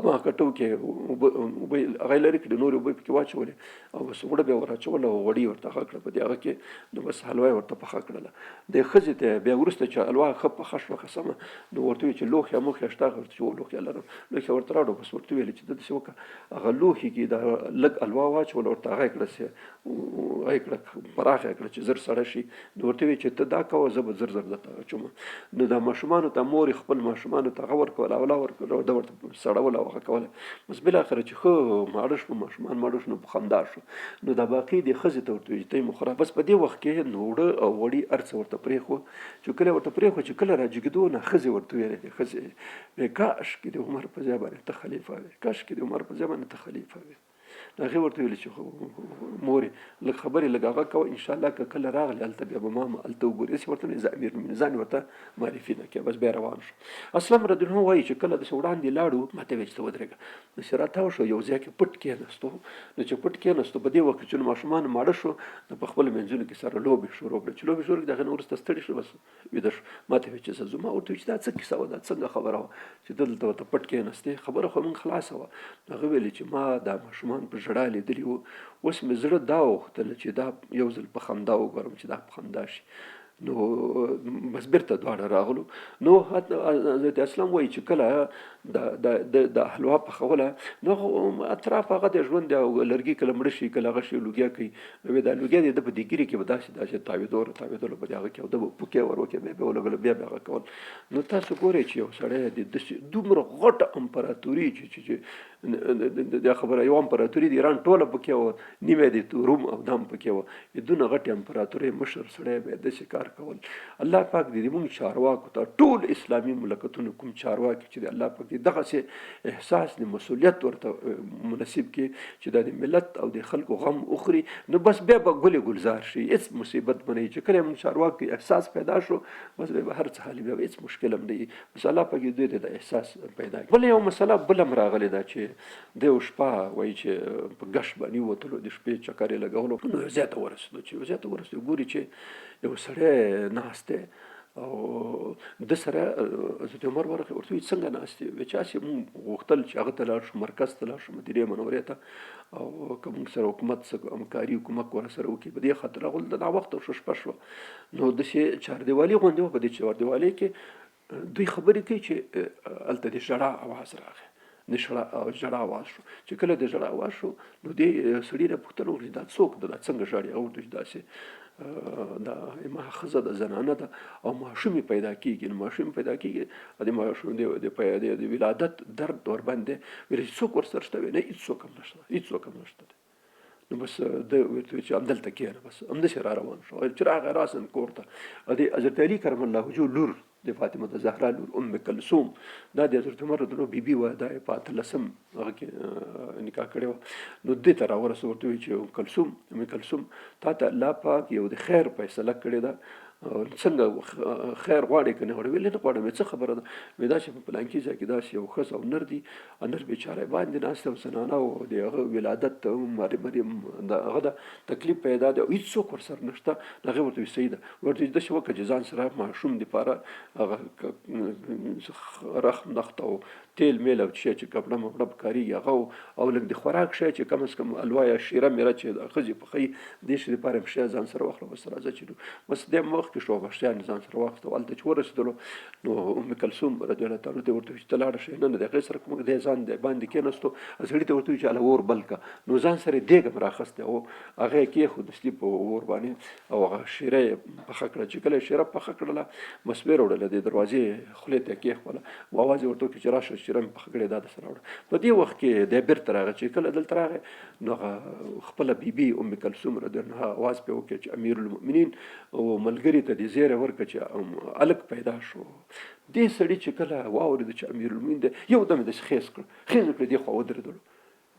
ما کټو کې اوبه هغه لرې کړې نورې اوبه پکې واچولې او بس اوړه بیا ور اچوله او غوړي ورته ښه کړه په دې هغه کې نو بس حلوا یې ورته پخه کړله د ښځې ته بیا وروسته چې حلوا ښه پخه شوه سمه نو ورته ویل چې لوښي موښي شته ورته چې لوښي لرم لوښي ورته راوړو بس ورته ویل چې داسې وکړه هغه لوښي کې دا لږ حلوا واچوله ورته هغه یې کړه هغه یې کړه پراخه یې کړه چې زر سړه شي نو ورته ویل چې ته دا کوه زه به زر درته اچوم نو دا ماشومانو ته مور خپل ماشومانو ته هغه ورکوله اوله ورکوله ده ورته سړول او هغه کوله بس بالاخره چې ښه ماړه شو ماشومان ماړه شو نو په خندا شو نو دا باقي د ښځې ته ورته ویل چې ته یې مه خوره بس په دې وخت کې نو اوړه او غوړي هر څه ورته پرېښوه چې کله ورته پرېښوه چې کله راجګېدو نه ښځې ورته ویلې ښځې کاشکې د عمر په ځای باندې ته خلیفه وې کاشکې د عمر په ځای باندې ته خلیفه وې هغې ورته ویلې چې مورې لږ خبرې لږ هغه کوه انشاءالله که کله راغلې هلته بیا به ما هلته وګورې هسې ورته زه امیرالمؤمنین ځان ورته معرفي نه کړې بس بیا روان شو اسلم رضی الله وایي چې کله داسې وړاندې لاړو ما ته ویل چې ته ودرېږه داسې راتاو شو یو ځای کې پټ کېناستو نو چې پټ کېناستو په دې وخت کې چې ماشومان ماړه شو نو په خپلو منځونو کې سره لوبې شروع کړې چې لوبې شروع کړې د هغې نه وروسته ستړي شو بس ویده شو ما ته ویل چې زه ځو ما ورته ویل چې دا څه کیسه وه دا څنګه خبره وه چې دلته ورته پټ کېناستې خبره خو موږ خلاصه وه هغه ویلې چې ما دا ماشومان په ژړا لیدلي وو اوس مې زړه دا وغوښتله چې دا یو ځل په خندا وګورم چې دا په خندا شي نو بس بیرته دواړه راغلو نو حضرت اسلام وایي چې کله د حلوا پخوله نو اطراف هغه د ژوند او لرګي کله مړه شي کله هغه شي لوګیا کوي نو دا لوګیا د په دې ګیرې کې به داسې تاوېدلو په هغه کې او د به پوکې ور وکړي بیا به ولګلو بیا به هغه کول نو تاسو ګورئ چې یو سړی د دومره غټه امپراتوري چې دا خبره یو امپراتوري د ایران ټوله پکې وه نیمه د روم او دام پکې وه دونه غټې امپراتورۍ مشر سړی به داسې کار کول الله پاک دې موږ چارواکو ته ټول اسلامي مملکتونو کوم چارواکي چې الله پاک دې دغسې احساس د مسؤلیت ورته مناسب کړي چې دا د ملت او د خلکو غم اخري نو بس بیا به ګلې گلزار شي هېڅ مصیبت به نه وي چې کله موږ چارواکو احساس پیدا شو بس به هر څه حال بیا هېڅ مشکل هم نه وي بس الله پاک دې دوی ته د احساس پیدا کړي بله یو مسله بله هم راغلې ده چې د یو شپه وایي چې په ګشت باندې ووتلو د شپې چکر یې لګولو نو یو ځای ته ورسېدو چې یو ځای ته ورسېدو ګوري چې یو سړی ناست دی او د سره حضرت عمر ورغی ورته وایي څنګه ناست یې وایي چې هسې موږ غوښتل چې هغه ته لاړ شو مرکز ته لاړ شو مدینې منورې ته او که موږ سره حکومت څه همکاري کومک ورسره وکړي په دې خاطر راغلو د ناوخته شو شپه شوه نو داسې چاردیوالي غوندې وه په دې چاردیوالۍ کې دوی خبرې کوي چې هلته د ژړا اواز راغی د ژړا اواز شو چې کله د ژړا اواز شو نو دې سړي نه پوښتنه وکړه چې دا څوک ده دا څنګه ژاړي هغه ورته چې داسې دا ما ښځه ده زنانه ده او ماشوم پیدا کېږي نو ماشوم پیدا کېږي د ماشوم د ولادت درد ورباندې ویل چې څوک ورسره شته نه هېڅوک هم نشته هېڅوک هم نشته نو بس ده ورته چې همدلته کښېنه بس همداسې را روان شو چې راغی راسن کور ته د حضرت علي کرم الله وجهه لور د فاطمه زهرا لور کلثوم دا د حضرت عمر رضی الله بیبي وه دا یې په 18 هغه کې نکاح کړې وه نو دې ته راورسه ورته وایي چې کلثوم تا ته الله پاک یو د خیر فیصله کړې ده څنګه خیر غواړې که نه غواړې ویل نه غواړم څه خبره ده وایي دا چې په فلانکي ځای کې داسې یو ښځه او نر دي نر بېچاره باندې ناسته او زنانه او د هغه ولادت مریم د هغه د تکلیف پیدا دی او هېڅوک ورسره نشته هغې ورته وایي صحیح ده ورته داسې وکړه چې ځان سره ماشوم دپاره هغه رخم نخت او تیل میل او شی چې کپړه مپړه پکارېږي هغه او لږ د خوراک شی چې کم از کم الوا یا شیره میره چې د ښځې پخوي دې شي دپاره هم شی ځان سره واخله بس راځه چې بس دې وخت کې شو هغه شیان ځان سره واخیسته هلته چې ورسېدلو نو کلثوم رضی الله تعالی ته ورته وایي چې ته لاړه شئ نه د هغې سره کوم دی ځان دی باندې کېناستو سړي ته ورته وایي چې هله اور بل کړه نو ځان سره دیګ هم راخیستی او هغه یې کېښود دستي په اور باندې او هغه شیره یې پخه کړه چې کله یې شیره پخه کړله بس ویې راوړله د دروازې خولې ته یې کېښوله او اواز یې ورته وکړي چې راشه شیره مې پخه کړې دا درسره راوړه په دې وخت کې دی بېرته راغی چې کله دلته راغی نو هغه خپله بیبي کلثوم رضی الله عنها اواز پرې وکړ چې امیرالمؤمنین او ملګري ته دې زیری ورکړه چې هلک پیدا شو دې سړي چې کله واورېده چې امیرالمؤمنین دی یو دم یې داسې خیز کړ دې خوا ودرېدلو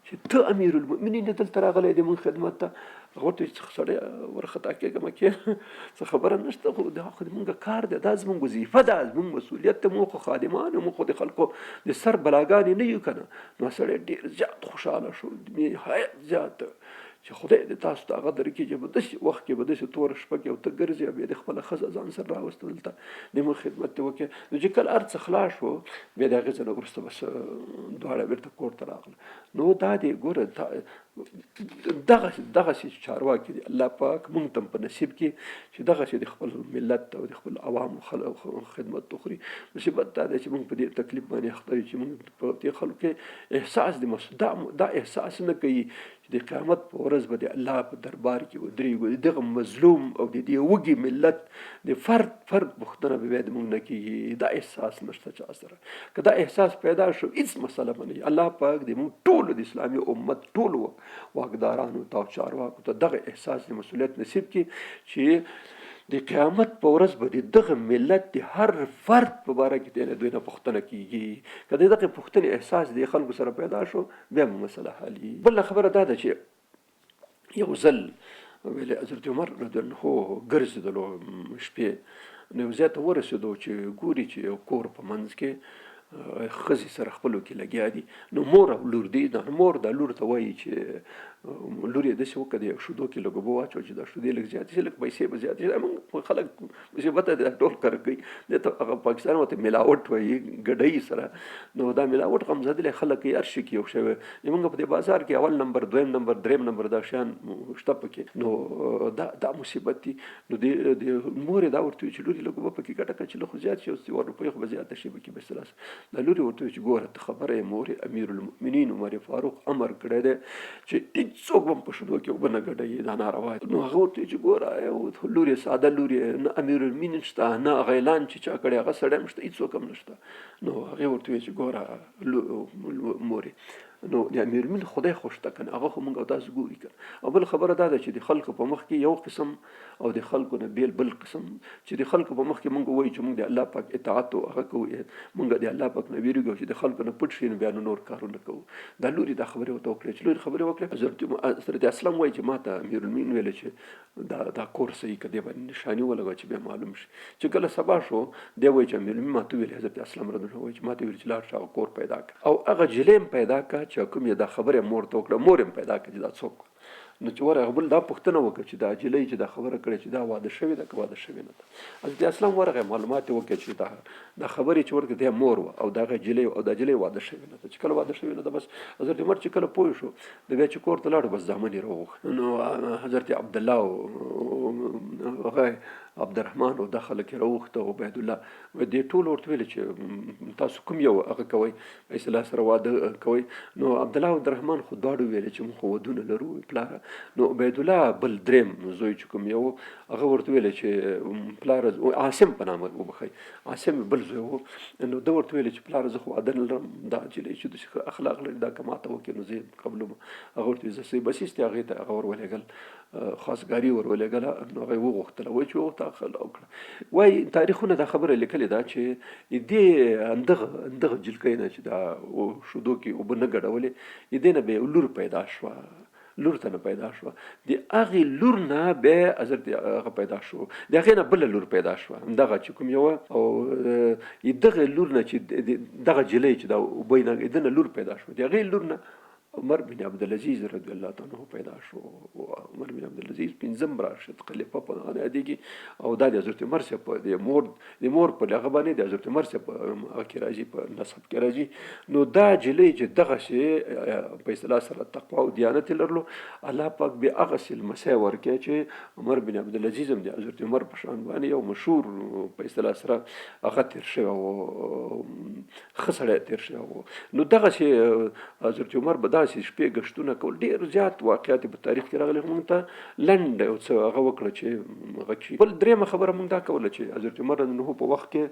چې ته امیرالمؤمنین دلته راغلی دی مونږ خدمت ته. هغه ورته وایي سړی ورخطا کېږه مه کښېنه، څه خبره نشته، خو دا خو مونږ کار دی، دا زمونږ وظیفه ده، زمونږ مسؤلیت دی، موږ خو خادمان یو، موږ خو د خلکو د سر بلاګانې نه یو که نه. نو سړی ډېر زیات خوشحاله شو، نهایت زیات، چې خدای دې تاسو ته هغه درکړي چې په داسې وخت کې به داسې توره شپه کې او ته ګرځې او بیا د خپله ښځه ځان سره راوسته دلته د موږ خدمت دې وکړې. نو چې کله هر څه خلاص شو بیا د هغې څه نه وروسته بس دواړه بېرته کور ته راغله. نو دا دی ګوره دغسې چارواکي دي الله پاک موږ ته په نصیب کې چې دغسې د خپل ملت او د خپل عوامو خدمت وکړي. مصیبت دا دی چې موږ په دې تکلیف باندې اخته یو چې موږ په دې خلکو کې احساس دا احساس نه کوي چې د قیامت په ورځ به د الله په دربار کې ودرېږو، دغه مظلوم او د دې وږي ملت د فرد پوښتنه به بیا د موږ نه کېږي. دا احساس نشته چا سره. که دا احساس پیدا شو هېڅ مسله به نه وي. الله پاک د موږ ټولو د اسلامي امت ټولو واکدارانو ته او چارواکو ته دغه احساس د مسؤلیت نصیب کړي چې د قیامت په ورځ به د دغه ملت د هر فرد په باره کې د دوی نه پوښتنه کېږي. که د دغې پوښتنې احساس د خلکو سره پیدا شو بیا مو مسله حلي. بله خبره دا ده چې یو ځل ویلې حضرت عمر رضی الله عنه ګرځېدلو شپې، نو یو ځای ته ورسېدو چې ګوري چې یو کور په منځ کې ښځې سره خپلو کې لګیا دي. نو مور او لور دي. مور دا لور ته وایي چې لور یې داسې وکړه د یو شیدو کې لږ اوبه واچوه چې دا شیدې لږ زیاتې شي، لږ پیسې به زیاتې شي. موږ خلک مصیبت دی ټول کار کوي. دې ته هغه پاکستان ورته ملاوټ وایي ګډۍ سره. نو دا ملاوټ غمزدلی خلک یې هر شي کې یو شی وي. زموږ په دې بازار کې اول نمبر، دویم نمبر، دریم نمبر دا شیان شته پکې. نو دا مصیبت دي. نو د مور یې دا ورته وایي چې لورې لږ اوبه پکې ګټه کړه چې لږ خو زیات شي، اوس 1 روپۍ خو به زیاته شي پکې بس خلاص. دا لورې ورته وایي چې ګوره ته خبره یې مور امیرالمؤمنین عمر فاروق امر کړی دی چې هېڅوک به په شیدو کې اوبه نه ګډوي، دا ناروا دي. نو هغه ورته وایي چې ګوره لور یې ساده لور یې، نه امیرالمؤمنین شته، نه هغه اعلان چې چا کړی هغه سړی هم شته، هېڅوک هم نشته. نو هغې ورته وایي چې ګوره مورې، نو د امیرالمؤمنین خدای خوښ ته که نه، هغه خو موږ او تاسو ګوري که نه. او بل خبره دا ده چې د خلکو په مخ کې یو قسم او د خلکو نه بیل بل قسم. چې د خلکو په مخ کې موږ وایو چې موږ د الله پاک اطاعت او هغه کوو، موږ د الله پاک نه ویرېږو، چې د خلکو نه پټ شي نو بیا نور کارونه کوو. دا لورې دا خبرې ورته وکړې چې لورې خبرې وکړې. حضرت اسلام وایي چې ما ته امیرالمؤمنین ویله چې دا کور صحیح که دې باندې نښاني ولګوه چې بیا معلوم شي. چې کله سبا شو دی وایي چې امیرالمؤمنین ما ته ویلې، حضرت اسلام رضی الله عنه وایي چې ما ته ویل چې لاړ شه هغه کور پیدا کړه او هغه جلۍ هم پیدا کړه چې کوم یې دا خبره مور ته وکړه، مور هم پیدا کړه چې دا څوک. نو چې ورغه بل دا پوښتنه وکړه چې دا جلۍ چې دا خبره کړې چې دا واده شوې ده که واده شوې نه ده. حضرت اسلام ورغه معلومات یې وکړه چې دا خبرې چې ورکړه دی مور وه او دغه جلۍ او دا جلۍ واده شوې نه ده. چې کله واده شوې نه ده بس حضرت عمر چې کله پوه شو د بیا چې کور ته لاړو بس زامن یې راوغوښت. نو حضرت عبدالله هغه عبدالرحمن او دا خلک یې راوغوښته او عبیدالله دې ټول ورته ویل چې تاسو کوم یو هغه کوئ فیصله سره واده کوئ. نو عبدالله او عبدالرحمن خو دواړو ویل چې موږ خو ودونه لرو پلاره. نو عبیدالله بل دریم زوی چې کوم یو هغه ورته ویل چې پلاره عاصم په نامه وبخئ، عاصم بل زوی و. نو ده ورته ویل چې پلاره زه خو واده نه لرم، دا جلۍ چې داسې اخلاق لري دا که ماته وکړي نو زه یې قبلوم. هغه ورته ویل زه څه بس ایستې هغې ته هغه ورولېږل خواستګاري ورولېږله. نو هغه یې وغوښتله وایي چې وغوښته وکړه. وایي تاریخونه دا خبره لیکلې ده چې دې همدغه جلکۍ نه چې دا شیدو کې اوبه نه ګډولې دې نه بیا لور پیدا شوه، لور ته نه پیدا شوه. د هغې لور نه بیا حضرت هغه پیدا شو، د هغې نه بله لور پیدا شوه همدغه چې کوم یوه او دغه لور نه چې دغه جلۍ چې دا اوبه یې نه د نه لور پیدا شوه. د هغې لور نه عمر بن عبدالعزیز رضی الله عنه پیدا شو. عمر بن عبدالعزیز پنځم راشد خلیفه په هغه یادېږي او دا د حضرت عمر صاحب په د مور په هغه باندې د حضرت عمر صاحب په هغه کې راځي، په نسب کې راځي. نو دا جلۍ چې دغسې په اصطلاح سره تقوا او دیانت یې لرلو، الله پاک بیا هغسې لمسی ورکړی چې عمر بن عبدالعزیز هم د حضرت عمر په شان باندې یو مشهور په اصطلاح سره هغه تېر شوی و، ښه سړی تېر شوی و. نو دغسې حضرت عمر به داسې شپې ګشتونه کول، ډېر زیات واقعات په تاریخ کې راغلي. موږ ته لنډ یو څه هغه وکړه چې هغه کښې بل درېیمه خبره موږ دا کوله چې حضرت عمر رضی الله عنه په وخت کې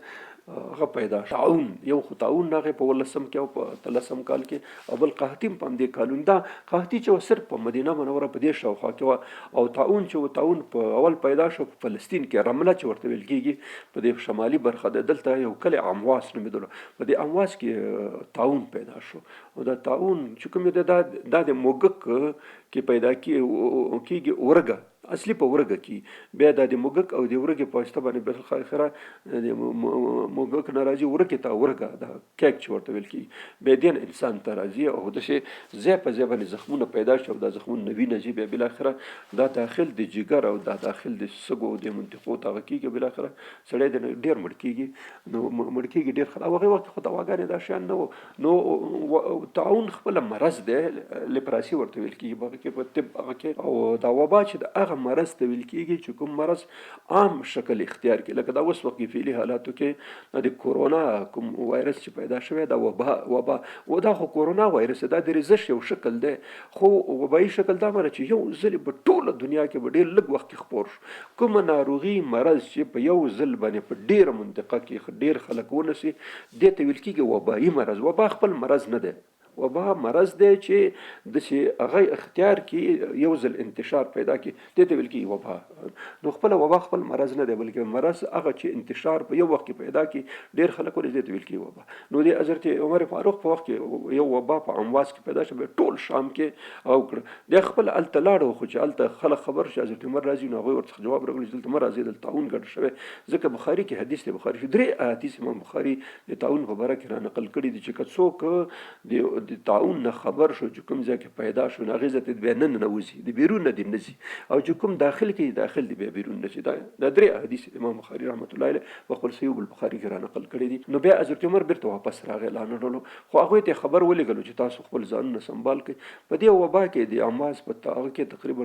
هغه پیدا شو طاعون. یو خو طاعون راغی په 18 کې او په 13 کال کې، او بل قحطي په همدې کالونو. دا قحطي چې وه صرف په مدینه منوره په دې شاوخوا کې وه، او طاعون چې و طاعون په اول پیدا شو په فلسطین کې، رمله چې ورته ویل کېږي په دې شمالي برخه ده. دلته یو کلی امواس نومېدلو، په دې امواس کې طاعون پیدا شو او دا طاعون چې کوم دا د موږک کې پیدا کېږي ورګه اصلي په ورګه کې بیا د موږک او د ورګې په واسطه باندې بل خره د موږک نه راځي ورګې ته ورګه دا کیک چې ورته ویل کېږي بیا دین انسان ته راځي او داسې ځای په ځای باندې زخمونه پیدا شي او دا زخمونه نه وینه ځي بیا بالاخره دا داخل د جګر او دا داخل د سږو د منطقو ته هغه کېږي بالاخره سړی د ډېر مړ کېږي نو مړ کېږي ډېر خلک او هغې وخت کې خو دواګانې دا شیان نه وو نو طاعون خپله مرض دی لیپراسي ورته ویل کېږي هغه کې په طب هغه کې او دا وبا چې د هغه مرض ته ویل کېږي چې کوم مرض عام شکل اختیار کړي لکه دا اوس وخت کې فعلي حالاتو کې د کورونا کوم وایرس چې پیدا شوی دا وبا و دا خو کورونا وایرس دا د ریزش یو شکل دی خو وبایي شکل دا معنی چې یو ځل په ټوله دنیا کې به ډېر لږ وخت کې خپور شو کومه ناروغي مرض چې په یو ځل باندې په ډېره منطقه کې ډېر خلک ونسي دې ته ویل کېږي وبایي مرض وبا خپل مرض نه دی وبا مرض دی چې داسې هغه اختیار کې یو ځل انتشار پیدا کړي دې ته ویل کېږي وبا نو خپله وبا خپل مرض نه دی بلکې مرض هغه چې انتشار په یو وخت کې پیدا کړي ډېر خلک ولې دې ته ویل کېږي وبا نو د حضرت عمر فاروق په وخت کې یو وبا په امواس کې پیدا شو ټول شام کې او کړ د خپل هلته لاړو خو چې هلته خلک خبر شي حضرت عمر راځي نو هغوی ورڅخه جواب راغلی چې دلته مه راځئ دلته طاعون ګډ شوی ځکه بخاري کې حدیث دی بخاري کې 3 احادیث امام بخاري د طاعون په باره کې را نقل کړي دي چې که څوک د طاعون نه خبر شو چې کوم ځای کې پیدا شو هغې ځای ته بیا نن نوځي د بیرون نه دې نه ځي او چې کوم داخل کې داخل دی بیا بیرون نه ځي دا 3 احادیث امام بخاري رحمت الله علیه په خپل صحیح البخاري کې را نقل کړي دي نو بیا حضرت عمر بیرته واپس راغی اعلان وکړلو خو هغوی ته خبر ولېږلو چې تاسو خپل ځانونه سنبال کړئ په دې وبا کې د امواس په هغه کې تقریبا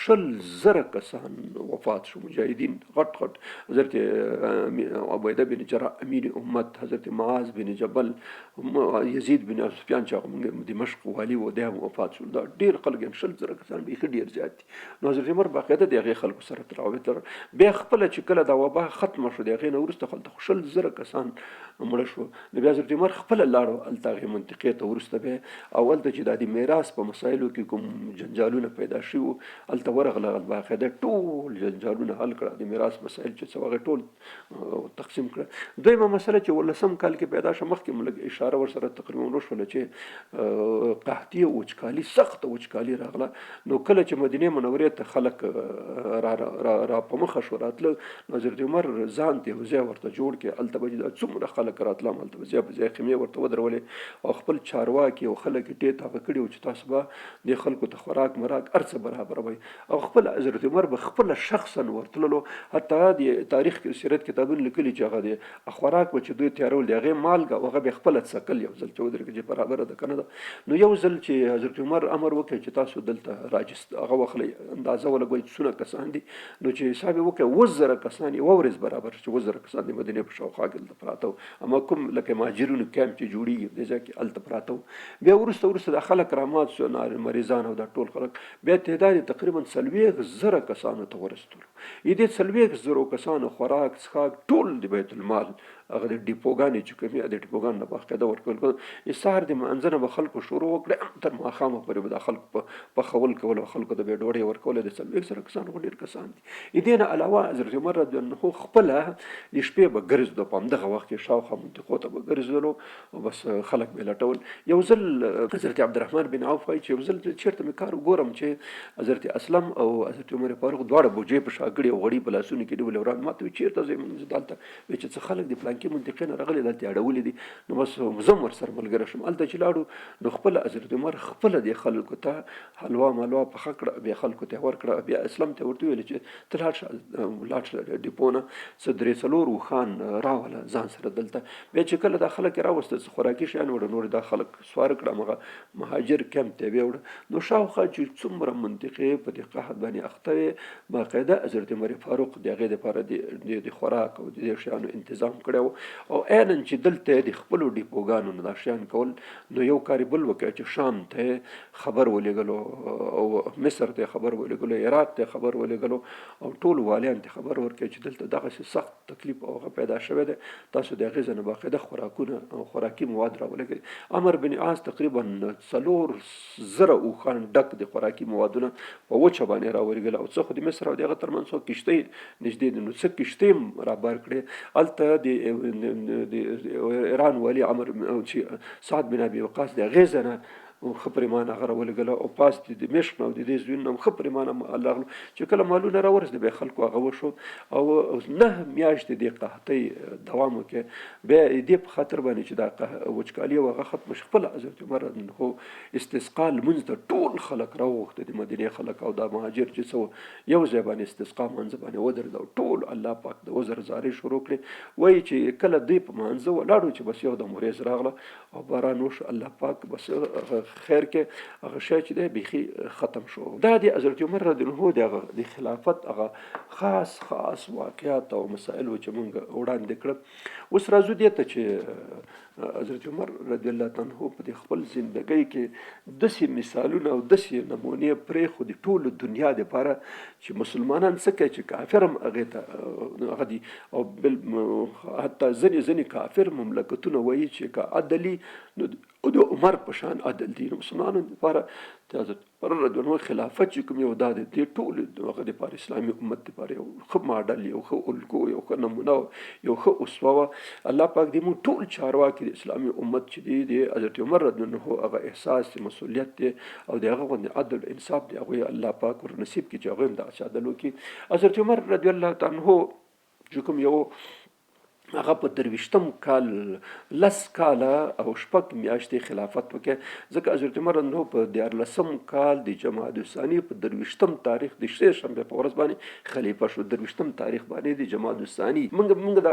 100,000 کسان وفات شو مجاهدین غټ حضرت عبیده بن جراح امیر امت حضرت معاذ بن جبل یزید بن سفیان چې دمشق والی و دی هم وفات شول دا ډېر خلک 100,000 کسان بیخي ډېر زیات دي نو حضرت عمر باقاعده د هغې خلکو سره تراوت بیا خپله چې کله دا وبا ختمه شو د هغې نه وروسته خلته 100,000 کسان مړه شو نو بیا حضرت عمر خپله لاړو هلته هغې منطقې ته وروسته بیا او هلته چې دا د میراث په مسایلو کې کوم جنجالونه پیدا شوي وو هلته ورغله باقاعده ټول جنجالونه حل کړه د میراث مسایل چې څه هغې ټول تقسیم کړه دویمه مسله چې 18 کال کې پیدا شوه مخکې مو لږ اشاره ورسره تقریبا وشوله چې قحطي وچکالي سخت وچکالي راغله نو کله چې مدینه منورې ته خلک را په مخه شو راتله نو حضرت عمر ځان ته یو ځای ورته جوړ کړي هلته به دا څومره خلک راتله هلته به ځای په ځای خیمې ورته ودرولې او خپل چارواکي او خلک یې ډېر هغه کړي وو چې تاسو به دې خلکو ته خوراک مراک هر څه برابروئ او خپل حضرت عمر به خپله شخصا ورتللو حتی د تاریخ کې سیرت کتابونه لیکلي چې هغه د خوراک به چې دوی تیارول د هغې مالګه هغه به یې خپله څکل یو ځل چې ودرېږي چې برابره ده که نه ده نو یو ځل چې حضرت عمر امر وکړي چې تاسو دلته راجست هغه واخلئ اندازه ولګوئ څونه کسان دي نو چې حساب یې وکړي 20,000 کسان یوه ورځ برابر چې 20,000 کسان د مدینې په شاوخوا کې دلته پراته وو اما کوم لکه مهاجرونو کیمپ چې جوړېږي دې ځای کې هلته پراته وو بیا وروسته دا خلک رامات شو مریضان او دا ټول خلک بیا تعداد یې تقریبا 40,000 کسانو ته ورسېدلو دې 40,000 کسانو خوراک څښاک ټول د بیت المال هغه د ډیپوګانې چې کومې د ډیپوګان نه باقاعده ورکول سهار د مانځه نه به خلکو شروع وکړه تر ماښامه پورې به دا خلکو پخول کول او خلکو ته به ډوډۍ ورکوله د 40,000 کسانو خو ډېر کسان دي دې نه علاوه حضرت عمر رضی الله عنه خپله د شپې به ګرځېدو په همدغه وخت کې شاوخوا منطقو ته به ګرځېدلو او بس خلک به یې لټول یو ځل حضرت عبدالرحمن بن عوف وایي چې یو ځل چېرته مې کار وګورم چې حضرت اسلم او حضرت عمر فاروق دواړه بوجۍ په شا کړي او غړي په لاسونو کې نیولې وران ما ته وایي چېرته ځئ زه دلته وایي چې څه خلک د فلانکي منطقې نه راغلي دلته یې اړولي دي نو بس زه هم ورسره ملګری شوم هلته چې لاړو نو خپله حضرت عمر خپله دې خلکو ته حلوا مالوا پخه کړه بیا خلکو ته ورکړه بیا اسلام ته ورته ویلې چې ته لاړ شه ډیپو نه څه 3-4 اوښان راوله ځان سره دلته بیا چې کله دا خلک یې راوسته څه خوراکي شیان وړه نور دا خلک سوار کړه همغه مهاجر کیمپ ته یې وړه نو شاوخوا چې څومره منطقې په دې قحط باندې اخته وې باقاعده حضرت عمر فاروق د هغې دپاره د خوراک او د دې شیانو انتظام کړی و او عینا چې دلته د خپلو ډیپوګانو نه دا شیان کول نو یو کار یې بل وکړی چې شام ته خبر ولېږلو او مصر ته خبر ولېږلو عراق ته خبر ولېږلو او ټول والیان ته خبر ورکړي چې دلته دغسې سخت تکلیف او هغه پیدا شوی دی تاسو د هغې ځای نه باقاعده خوراکونه او خوراکي مواد راولېږئ عمر بن عاص تقریبا 4,000 اوښان ډک د خوراکي موادونه په وچه باندې راولېږل او څه خو د مصر او د هغه ترمنځ څو کښتۍ نږدې دي نو څه کښتۍ هم رابار کړې هلته د ایران والي عمر چې سعد بن ابي وقاص د هغې زنه ښه پرېمانه هغه راولېږله او پاس د مشق نه او د دې زویونه هم ښه پرېمانه الله غلو چې کله مالونه راورسېده بیا خلکو هغه وشو او 9 میاشتې دې قحطۍ دوام وکړي. بیا دې په خاطر باندې چې دا وچکالي او هغه ختمه شي خپله حضرت عمر خو استسقا لمونځ ته ټول خلک راوغوښته د مدینې خلک او دا مهاجر چې څه یو ځای باندې استسقا مانځه باندې ودرېده او ټول الله پاک د عذر زارۍ شروع کړې. وایي چې کله دوی په مانځه ولاړو چې بس یو دم ورېځ راغله او باران وشو الله پاک بس خیر کې هغه شی چې دی بیخي ختم شو. دا د حضرت عمر رضی الله عنه د خلافت هغه خاص واقعات او مسائل چې مونږ وړاندې کړل. اوس راځو دې ته چې حضرت عمر رضی الله عنه په خپل زندګۍ کې داسې مثالونه او داسې نمونې پرېښو د ټولو دنیا دپاره چې مسلمانان څه کوي چې کافر هم هغې ته هغه دي او حتی ځینې کافر مملکتونه وایي چې که عدلي نو د عمر په شان عدل دي. نو مسلمانانو دپاره د حضرت عمر رضی الله عنه خلافت چې کوم یو دا د دې ټولو هغه دپاره اسلامي امت دپاره یو ښه ماډل یو ښه الګو یو ښه نمونه یو ښه اسوه وه. الله پاک دې مونږ ټول چارواکي د اسلامي امت چې دی د حضرت عمر رضی الله عنه هغه احساس د مسؤلیت دی او د هغه غوندې عدل انصاف دی هغوی الله پاک ور نصیب کړي چې هغوی هم دغسې عدل وکړي. حضرت عمر رضی الله عنه چې کوم یو هغه په 23 کال 10 کاله او 6 میاشتې خلافت وکړ ځکه حضرت عمر رضی الله په 14 کال د جمادی الثاني په 23 تاریخ د شنبه په ورځ باندې خلیفہ شو. 23 تاریخ باندې د جمادی الثاني موږ د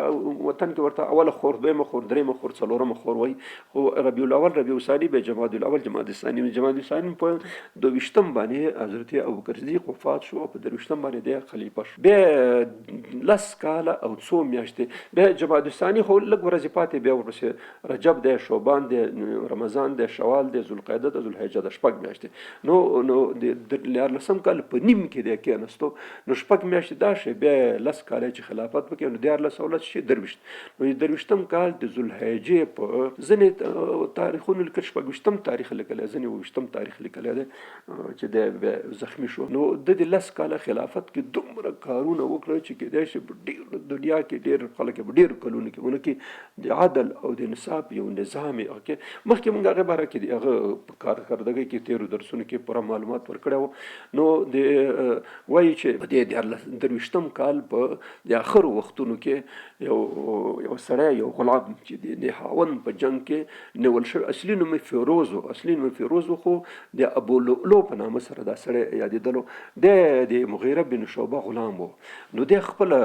وطن کې ورته اوله خور دویمه خور درېمه خور څلورمه خور وایي خو ربیع الاول ربیع الثاني به جمادی الاول جمادی الثاني جمادی الثاني په 22 باندې حضرت ابوبکر صدیق وفات شو او په 23 باندې د خلیفہ شو. بیا 10 کاله او 2 میاشتې بیا جمادی الثاني خو لږ ورځې پاتې بیا ورپسې رجب دی شعبان دی رمضان دی شوال دی ذوالقعده دی ذوالحجه ده 6 میاشتې. نو د 14 کال په نیم کې دی کېناستو نو 6 میاشتې دا شي بیا 10 کاله چې خلافت وکړي نو 14 شي 23 نو 23 کال د ذوالحجې په ځینې تاریخونو لیکل 26 تاریخ لیکلی ځینې 20 تاریخ لیکلی دی چې دی زخمي شو. نو د 10 کاله خلافت کې دومره کارونه وکړل چې کېدای شي په ډېر دنیا کې ډېر خلک په ډېر کلونه کې د عدل او د انصاف یو نظام یې مخکې مونږ هغې باره کې د هغه په کارکردګۍ کې تېرو درسونو کې پوره معلومات ورکړی وو. نو د وایي چې په دې 23 کال په د آخرو وختونو کې یو سړی یو غلام چې د نهاون په جنګ کې نیول شوی اصلي نوم یې فیروز و خو د ابولؤلؤ په نامه سره دا سړی یادېدلو د مغیره بن شعبه غلام و. نو د خپله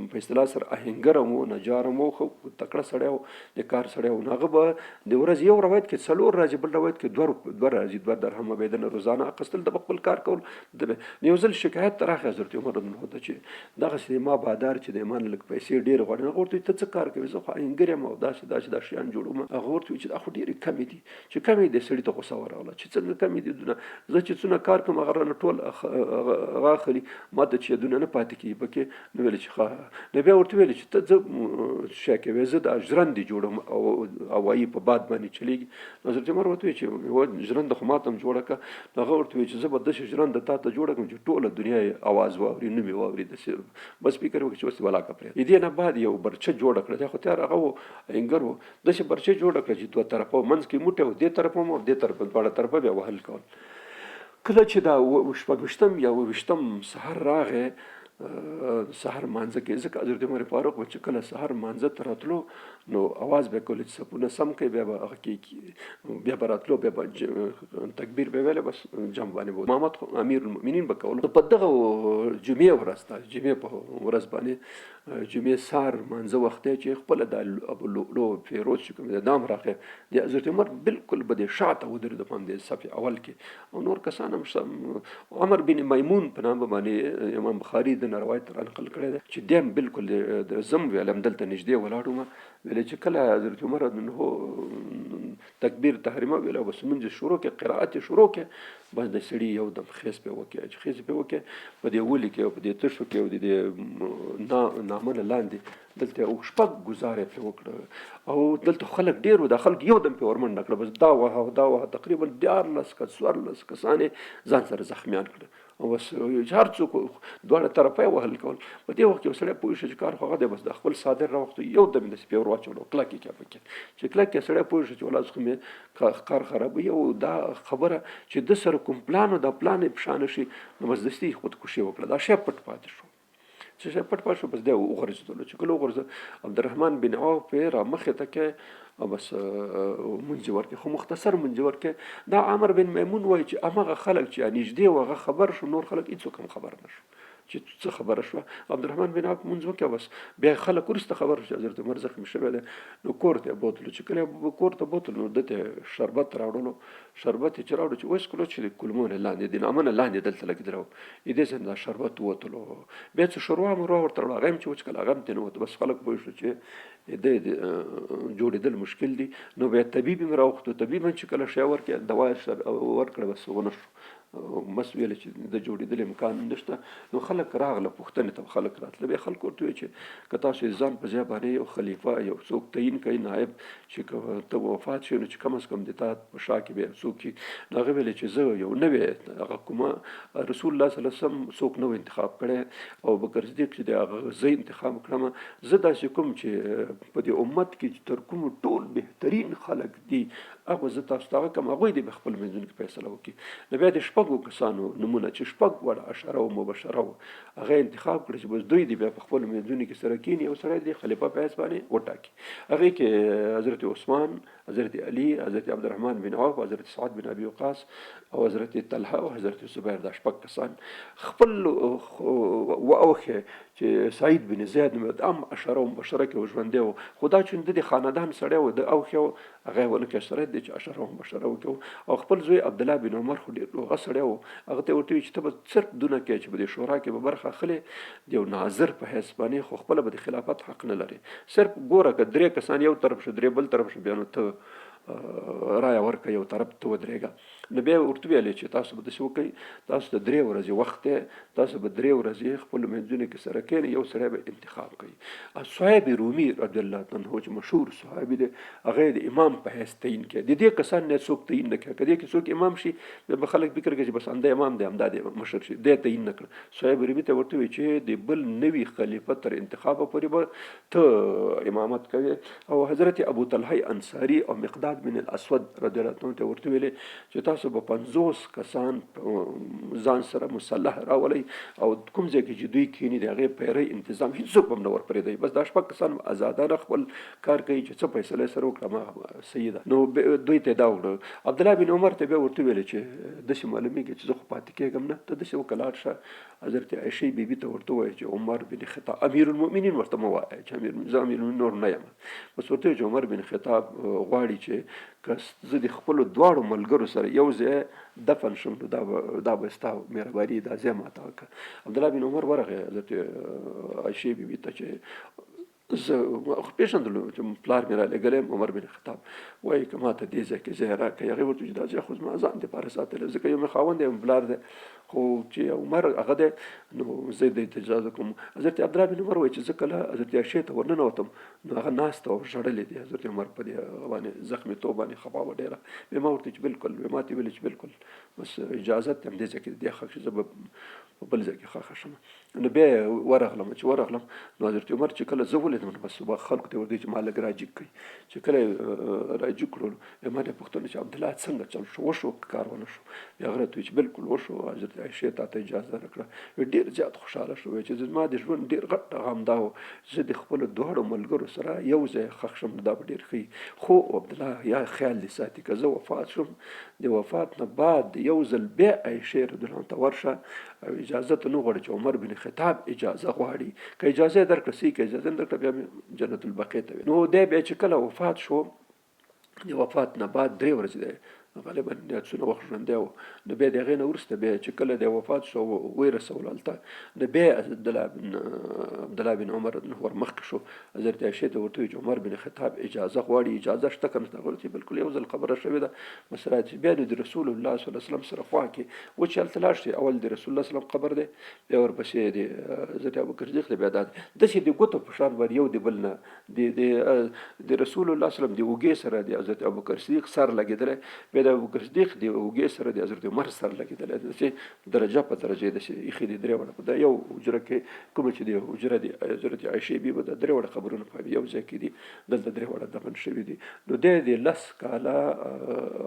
په اصطلاح سره آهنګر و نجار مو خو تکړه سړی و د کار سړی و. هغه به د ورځې یو روایت کې 4 ورځې بل روایت کې 2 ورځې 2 درهمه به یې دنه روزانه اخیستل د خپل کار کول. یو ځل شکایت ته راغی حضرت عمر رضی الله عنه چې دغسې ما بادار چې دی ما نه لږ پیسې ډېرې غواړي. هغه ورته وایي ته څه کار کوې زه خو آهنګر یم او داسې دا شیان جوړوم. هغه ورته وایي چې دا خو ډېرې کمې دي چې کمې دي. سړي ته غوسه ورغله چې څنګه کمې دي زه چې څونه کار کوم هغه رانه ټول هغه اخلي ما ته چې دونه نه پاتې کېږي پکې. نو ویلې چې ښه نو بیا ورته ویلې چې ته زه شی کوې زه د ژرندې جوړم او هوایي په باد باندې چلیږي. حضرت عمر ورته وایي چې ژرنده خو ما ته هم جوړه کړه. هغه ورته وایي چې زه به داسې ژرنده تا ته جوړه کړم چې ټوله دنیا یې اواز واوري نوم یې واوري داسې بس فکر وکړه چې اوس یې ولاکه پرېږده. د دې نه بعد یو برچه جوړه کړه دی خو تیار هغه و آهنګر و داسې برچه جوړه کړه چې 2 طرفه منځ کې موټی و دې طرفه هم او دې طرفه دواړه طرفه بیا وهل کول. کله چې دا 26 یا 28 سحر راغی سحر مانځه کې ځکه حضرت عمر فاروق به چې کله سحر مانځه ته راتلو نو اواز به کول چې صفونه سم کوي بیا به هغه کې بیا به راتلو بیا به تکبیر به ویله بس جمع باندې بود محمد امیرالمؤمنین به کولو. په دغه جمعې ورځ ته جمعې په ورځ باندې جمعې سحر مانځه وخت چې خپل د ابولؤلؤ فیروز چې کوم د دام راغی د حضرت عمر بالکل به د شاته ودرېد په همدې صف اول کې او نور کسان هم عمر بن میمون په نامه باندې امام بخاري د روایت را نقل کړی دی چې دیم بالکل د زم ویلم دلته نږدې ولاړو ما ویلې چې کله حضرت عمر رضی الله تکبیر تحریمه ویله بس منځ شروع کې قرائت شروع کې بس د سړي یو دم خیز په وکړي چې خیز په وکړي په دې ولي کې او په دې تشو کې او د نامه لاندې دلته او شپږ گزارې په وکړه او دلته خلک ډیر و د خلک یو دم په ورمنډه کړه بس دا وه تقریبا 14 کسانې ځان سره زخمیان کړه بس هر څوک دواړه طرفه وهل کول. په دې وخت کې یو سړی پوه شي چې کار خو هغه دی، بس د خپل صادر راوخت یو دم داسې پې ور واچولو کلکې کې پکې چې کلکې سړی پوه شي چې ولاس خو مې کار خرابوي. او دا خبره چې د سره کوم پلان او دا پلان یې په شا نه شي نو بس دستي خودکشي وکړه. دا شی پټ پاتې شو چې شی پټ پاتې شو. بس دی وغورځېدلو چې کله وغورځه عبدالرحمن بن عوف یې را مخې ته کې او بس منځ ورکې خو مختصر منځ ورکې. دا عامر بن میمون وایي چې هماغه خلک چې نږدې و هغه خبر شو، نور خلک هېڅوک هم خبر نه شو چې څه خبره شوه. عبدالرحمن بن عوف منځ وکړه، بس بیا خلک وروسته خبر شو چې حضرت عمر زخمي شوی دی. نو کور ته یې بوتلو، چې کله یې کور ته بوتلو نو ده ته شربت راوړلو. شربت یې چې راوړو چې وڅښلو چې د کلمو نه لاندې د نامه نه لاندې دلته لګېدلی و، دې ځای دا شربت ووتلو. بیا چې شوروا مروا ورته راوړه هغه هم چې وڅښل هغه هم ترې نه ووت. بس خلک پوه شو چې د جوړېدل مشکل دي. نو بیا طبیب یې راوغوښتو، طبیب هم چې کله شی ورکړه دوا ورکړه بس ونه شو، بس ویل چې د جوړېدل امکان نشته. نو خلک راغله پوښتنې ته خلک راتله. بیا خلکو ورته وویل چې که تاسو ځان په ځای باندې یو خلیفه یو څوک تعین کوي نایب چې که ته وفات شي نو چې کم از کم د تا په شا کې بیا څوک وي. نو هغه ویل چې زه یو نوی هغه کومه رسول الله صلی الله علیه وسلم څوک نو انتخاب کړی او بکر صدیق چې د هغه زه انتخاب کړم. زه داسې کوم چې په دې امت کې چې تر کومو ټول بهترین خلک دي هغه زه تاسو ته هغه کوم هغوی دې په خپل منځونو کې فیصله وکړي. نو بیا د شپږو کسانو نومونه چې شپږ وړه اشاره او مبشره وو هغه انتخاب کړي چې بس دوی دې بیا په خپل منځونو کې سره کیني او سره دې خلیفه په حیث باندې وټاکي. هغې کې حضرت عثمان، حضرت علي، حضرت عبدالرحمن بن عوف، حضرت سعد بن ابي وقاص او حضرت طلحه او حضرت زبیر. دا شپږ کسان خپل واوښې چې سعید بن زید هم اشاره او مبشره کې ژوندی و، خو دا چې د خاندان سړی و د اوښې و هغه ونه کې سره دی چې اشاره او مبشره وکړو. او خپل زوی عبدالله بن عمر خو ډېر لوغه سړی و، هغه ته ورته وایي چې ته به صرف دونه کې چې به د شورا کې به برخه اخلې د یو ناظر په حیث باندې، خو خپله به د خلافت حق نه لري. صرف ګوره که درې کسان یو طرف شو درې بل طرف شو بیا نو ته رایه ورکړه یو طرف ته ودرېږه. نو بیا ورته ویلې چې تاسو به داسې وکړئ، تاسو ته 3 ورځې وخت دی، تاسو به 3 ورځې خپلو منځونو کې سره کښېنئ، یو سړی به انتخاب کوي. صهیب رومي رضی الله عنه چې مشهور صحابي دی هغه د امام په حیث تعین کړي. د دې کسان نه څوک تعین نه کړي، که دې کې څوک امام شي بیا به خلک فکر کوي چې بس همدا امام دی همدا دی مشر شي، دی تعین نه کړه. صهیب رومي ته ورته وایي چې د بل نوي خلیفه تر انتخابه پورې به ته امامت کوي. او حضرت ابو طلحه انصاري او مقداد بن الاسود رضی الله عنه ته ورته ویلې چې تاسو به 50 کسان ځان سره مسلح راولئ او کوم ځای کې چې دوی کښېني د هغې پیرۍ انتظام هېڅوک به هم نه ورپرېږدئ، بس دا شپږ کسان ازادانه خپل کار کوي چې څه فیصله سره وکړه هماغه صحیح ده. نو دوی ته دا وکړه. عبدالله بن عمر ته بیا ورته ویلې چې داسې معلومېږي چې زه خو پاتې کېږم نه، ته داسې وکړه لاړ شه حضرت عایشې بیبي ته ورته ووایه چې عمر بن خطاب امیرالمؤمنین ورته مه وایه چې زه امیرالمؤمنین نور نه یم، بس ورته وایه چې عمر بن خطاب غواړي چې که زه د خپلو دواړو ملګرو سره یو ځای دفن شم نو دا به ستا مهرباني دا ځای ماته وکړه. عبدالله بن عمر ورغی حضرت عایشې بیبي ته چې زه پېژندلو چې پلار مې رالېږلی یم عمر بن خطاب، وایي که ماته دې ځای کې ځای راکړئ. هغې ورته چې دا ځای خو زما ځان دپاره ساتلی ځکه یو مې خاوند دی یو مې پلار دی، خو چې عمر هغه دی نو زه دې ته اجازه کوم. حضرت عبدالله بن عمر وایي چې زه کله حضرت عایشې ته ورننوتم نو هغه ناسته او ژړلې دی حضرت عمر په دې باندې زخمي توب باندې خفه وه ډېره. بیا ما ورته چې بالکل ما ته ویلې چې بالکل بس اجازت یم دې ځای کې دې ښخ شي، زه به په بل ځای کې ښخه شم. نو بیا ورغلم چې ورغلم نو حضرت عمر چې کله زه ولیدم نو بس خلکو ته ورته چې ما لږ راجګ کړئ. چې کله راجګ کړو ما دې پوښتنه چې عبدالله څنګه چل شو وشو کار ونه شو؟ بیا هغه راته وایي چې بالکل وشو، حضرت عایشې تا ته اجازه راکړه. ډېر زیات خوشحاله شو چې زما د ژوند ډېر غټ غم دا و زه د خپلو دواړو ملګرو سره یو ځای ښخ شم، دا به ډېر ښه وي. خو عبدالله یا خیال دې ساتي که زه وفات شم د وفات نه بعد یو ځل بیا عایشې رضی الله عنها ته ورشه او اجازه ته نه غواړي چې عمر بن خطاب اجازه غواړي، که اجازه یې درکړه صحیح، که اجازه نه درکړه بیا جنت البقیع ته وي. نو دی بیا چې کله وفات شو د وفات نه بعد 3 ورځې دی غالبا څونه وخت ژوندی و. نو بیا د هغې نه وروسته بیا چې کله دی وفات شو ویې رسولو هلته نو بیا عبدالله بن عمر ور مخکې شو حضرت عایشې ته ورته وایي چې عمر بن خطاب اجازه غواړي، اجازه شته که نشته؟ هغه ورته بالکل یو ځل خبره شوې ده بس راځي. بیا نو د رسول الله صلی الله علیه وسلم سره خوا کې و چې هلته لاړ شي اول د رسول الله صلی الله علیه وسلم قبر دی، بیا ورپسې د حضرت ابوبکر صدیق دی، بیا دا داسې د ګوتو په شان باندې یو د بل نه د رسول الله صلی الله علیه وسلم د اوږې سره د حضرت ابوبکر صدیق سر لګېدلی، بیا بیا د ابوبکر صدیق د اوږې سره د حضرت عمر سره لګېدلی داسې درجه په درجه یې داسې ایښي دي درې وړه په دا یو حجره کې کومه چې د حجره د حضرت عایشې بیبي د درې وړه قبرونه په یو ځای کې دي دلته درې وړه دفن شوي دي. نو د 10 کاله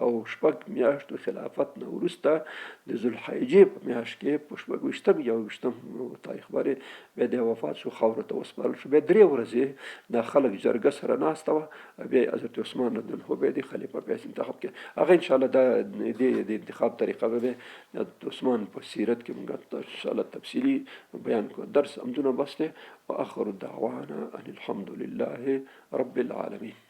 او 6 میاشتو خلافت نه وروسته د ذوالحجې په میاشت کې په 26 یا 28 تاریخ باندې بیا د وفات شو، خاورو ته وسپارل شو. بیا 3 ورځې د خلک جرګه سره ناسته وه، بیا حضرت عثمان رضی الله عنه بیا د خلیفه په حیث انتخاب کړي. هغه انشاءالله د انتخاب طریقه به د عثمان په سیرت کې موږ انشاءالله تفصیلي بیان کو. درس همدونه بس دی. واخر دعوانا ان الحمد لله رب العالمين.